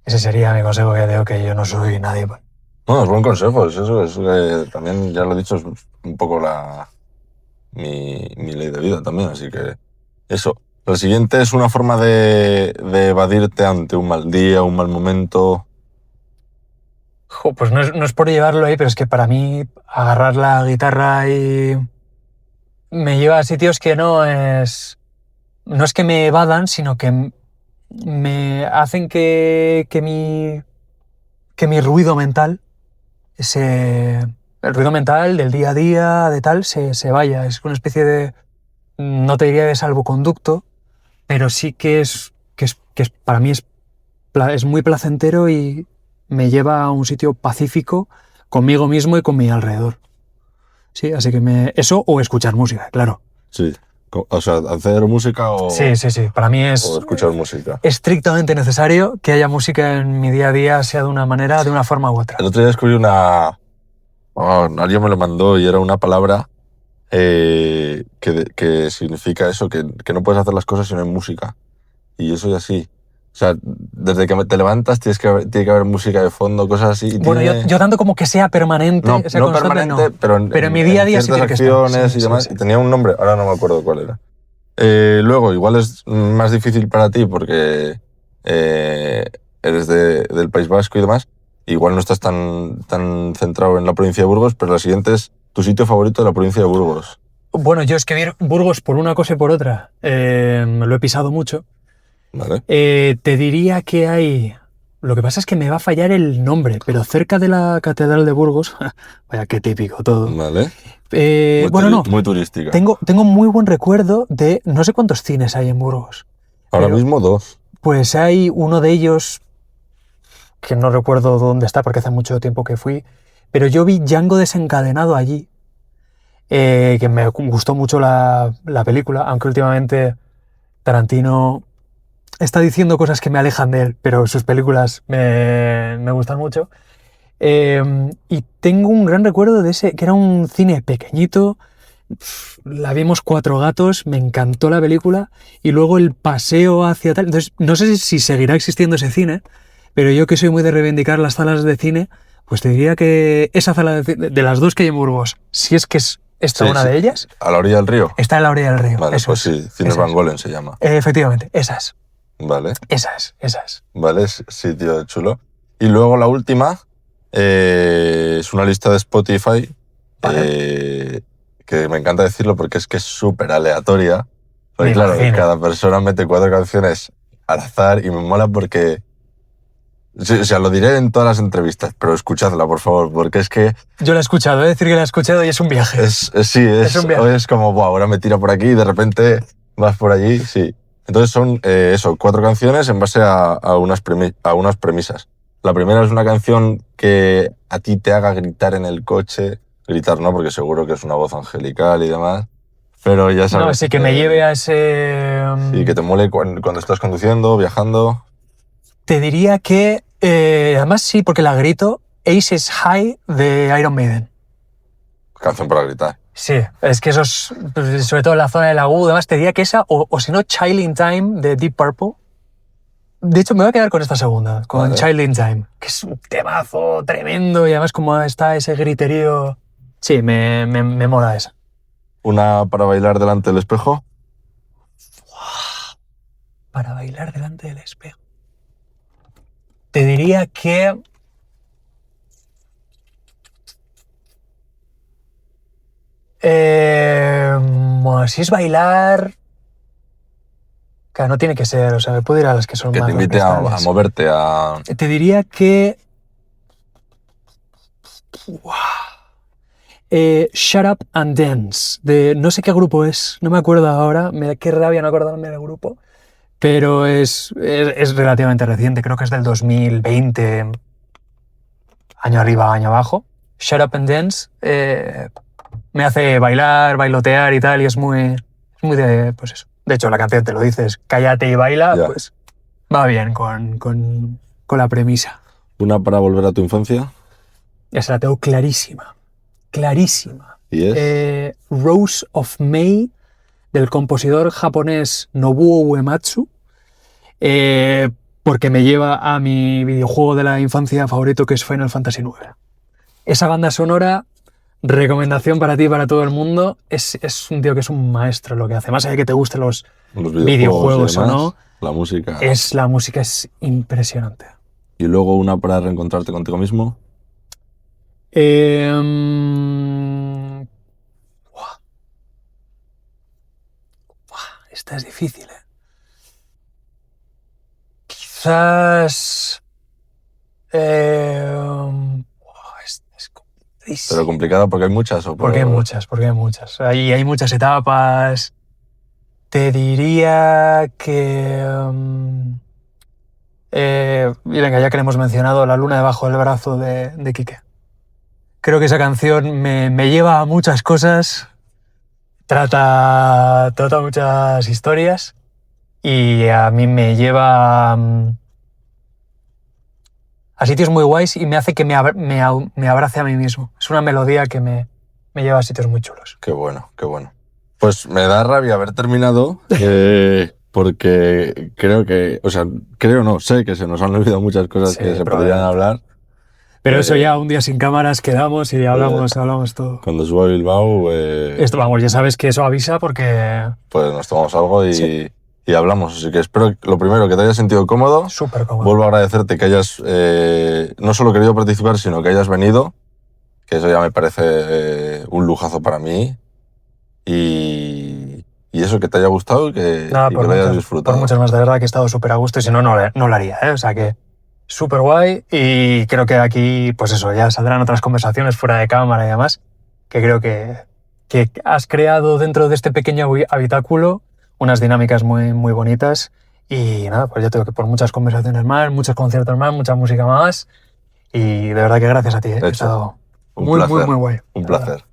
Ese sería mi consejo, que digo que yo no soy nadie. No, es buen consejo. Es que también, ya lo he dicho, es un poco mi ley de vida también, así que eso. Lo siguiente es una forma de evadirte ante un mal día, un mal momento. Pues no es por llevarlo ahí, pero es que para mí agarrar la guitarra y me lleva a sitios que no es que me evadan, sino que me hacen que mi ruido mental, el ruido mental del día a día, de tal, se vaya. Es una especie de, no te diría de salvoconducto, pero sí que para mí es muy placentero y me lleva a un sitio pacífico conmigo mismo y con mi alrededor. Sí, así que eso o escuchar música, claro. Sí. O sea, hacer música o... Sí. Para mí es o escuchar música. estrictamente necesario que haya música en mi día a día, sea de una forma u otra. El otro día descubrí alguien me lo mandó y era una palabra que significa eso, que no puedes hacer las cosas si no hay música. Y eso es así. O sea, desde que te levantas tiene que haber música de fondo, cosas así. Bueno, yo tanto como que sea permanente, no permanente, no. pero en mi día a día sí tiene que estar. Acciones y demás. Y tenía un nombre, ahora no me acuerdo cuál era. Luego, igual es más difícil para ti porque eres del País Vasco y demás. Igual no estás tan centrado en la provincia de Burgos, pero la siguiente es tu sitio favorito de la provincia de Burgos. Bueno, yo es que Burgos por una cosa y por otra lo he pisado mucho. Vale. Te diría que hay... Lo que pasa es que me va a fallar el nombre, pero cerca de la Catedral de Burgos... Vaya, qué típico todo. Vale. Muy turística. Tengo muy buen recuerdo de... No sé cuántos cines hay en Burgos. Ahora mismo 2. Pues hay uno de ellos, que no recuerdo dónde está porque hace mucho tiempo que fui, pero yo vi Django desencadenado allí, que me gustó mucho la película, aunque últimamente Tarantino está diciendo cosas que me alejan de él, pero sus películas me gustan mucho. Y tengo un gran recuerdo de ese, que era un cine pequeñito. La vimos 4 gatos, me encantó la película, y luego el paseo hacia tal. Entonces, no sé si seguirá existiendo ese cine, pero yo, que soy muy de reivindicar las salas de cine, pues te diría que esa sala de las 2 que hay en Burgos, si es que es esta una de ellas, ¿A la orilla del río? está en la orilla del río. Vale, Eso pues es, sí, Cines esa Van es. Golen se llama. Efectivamente, esas. Vale, Esas. vale, sitio chulo. Y luego la última es una lista de Spotify que me encanta decirlo porque es que es súper aleatoria. Porque Me claro, imagino. cada persona mete 4 canciones al azar y me mola porque... O sea, lo diré en todas las entrevistas, pero escuchadla, por favor, porque es que Yo la he escuchado, he de decir que la he escuchado y es un viaje. es un viaje. es como, "Buah, ahora me tira por aquí y de repente vas por allí", sí. Entonces son 4 canciones en base a unas premisas. La primera es una canción que a ti te haga gritar en el coche. Gritar no, porque seguro que es una voz angelical y demás. Pero ya sabes. No, sí, que me lleve a ese... Sí, que te mole cuando estás conduciendo, viajando. Te diría que, además sí, porque la grito, Aces High de Iron Maiden. Canción para gritar. Sí, es que esos, pues, sobre todo en la zona del agudo, además te diría que esa, o si no, Child in Time de Deep Purple. De hecho, me voy a quedar con esta segunda, con Vale. Child in Time, que es un temazo tremendo y además como está ese griterío... Sí, me mola esa. Una para bailar delante del espejo. Para bailar delante del espejo. Te diría que... Bueno, si es bailar... Claro, no tiene que ser, o sea, me puedo ir a las que son Que más te invite a orquestales. moverte, a... Te diría que... Shut Up and Dance, de no sé qué grupo es, no me acuerdo ahora, qué rabia no acordarme del grupo, pero es relativamente reciente, creo que es del 2020, año arriba, año abajo. Shut Up and Dance me hace bailar, bailotear y tal, y es muy de, pues eso. De hecho, la canción te lo dices, cállate y baila, Ya. pues va bien con la premisa. Una para volver a tu infancia. Esa la tengo clarísima. Clarísima. Y es... Rose of May, del compositor japonés Nobuo Uematsu, porque me lleva a mi videojuego de la infancia favorito, que es Final Fantasy IX. Esa banda sonora, recomendación para ti y para todo el mundo, es un tío que es un maestro lo que hace. Más allá de que te gusten los videojuegos y o demás, no, la música. la música es impresionante. Y luego una para reencontrarte contigo mismo. Esta es difícil, ¿eh? Quizás... es complicadísimo. Pero complicada porque hay muchas. Porque hay muchas. Hay muchas etapas. Te diría que... y venga, ya que le hemos mencionado, La luna debajo del brazo de Quique. Creo que esa canción me lleva a muchas cosas, trata muchas historias y a mí me lleva a sitios muy guays y me hace que me abrace a mí mismo. Es una melodía que me lleva a sitios muy chulos. Qué bueno, qué bueno. Pues me da rabia haber terminado porque sé que se nos han olvidado muchas cosas Sí, que se podrían probablemente. hablar. Pero eso ya un día sin cámaras quedamos y hablamos todo. Cuando suba a Bilbao, Esto, vamos, ya sabes que eso avisa porque... pues nos tomamos algo Sí. y hablamos. Así que espero, lo primero, que te hayas sentido cómodo. Súper cómodo. Vuelvo a agradecerte que hayas no solo querido participar, sino que hayas venido, que eso ya me parece un lujazo para mí. Y eso, que te haya gustado y que lo hayas disfrutado. Por muchas más, de verdad que he estado súper a gusto y si no, no lo haría, ¿eh? O sea que súper guay y creo que aquí, pues eso, ya saldrán otras conversaciones fuera de cámara y demás, que creo que has creado dentro de este pequeño habitáculo unas dinámicas muy, muy bonitas y nada, pues ya tengo que por muchas conversaciones más, muchos conciertos más, mucha música más y de verdad que gracias a ti, ¿eh? Hecho. He estado Un muy, placer. muy, muy guay. Un de verdad. placer.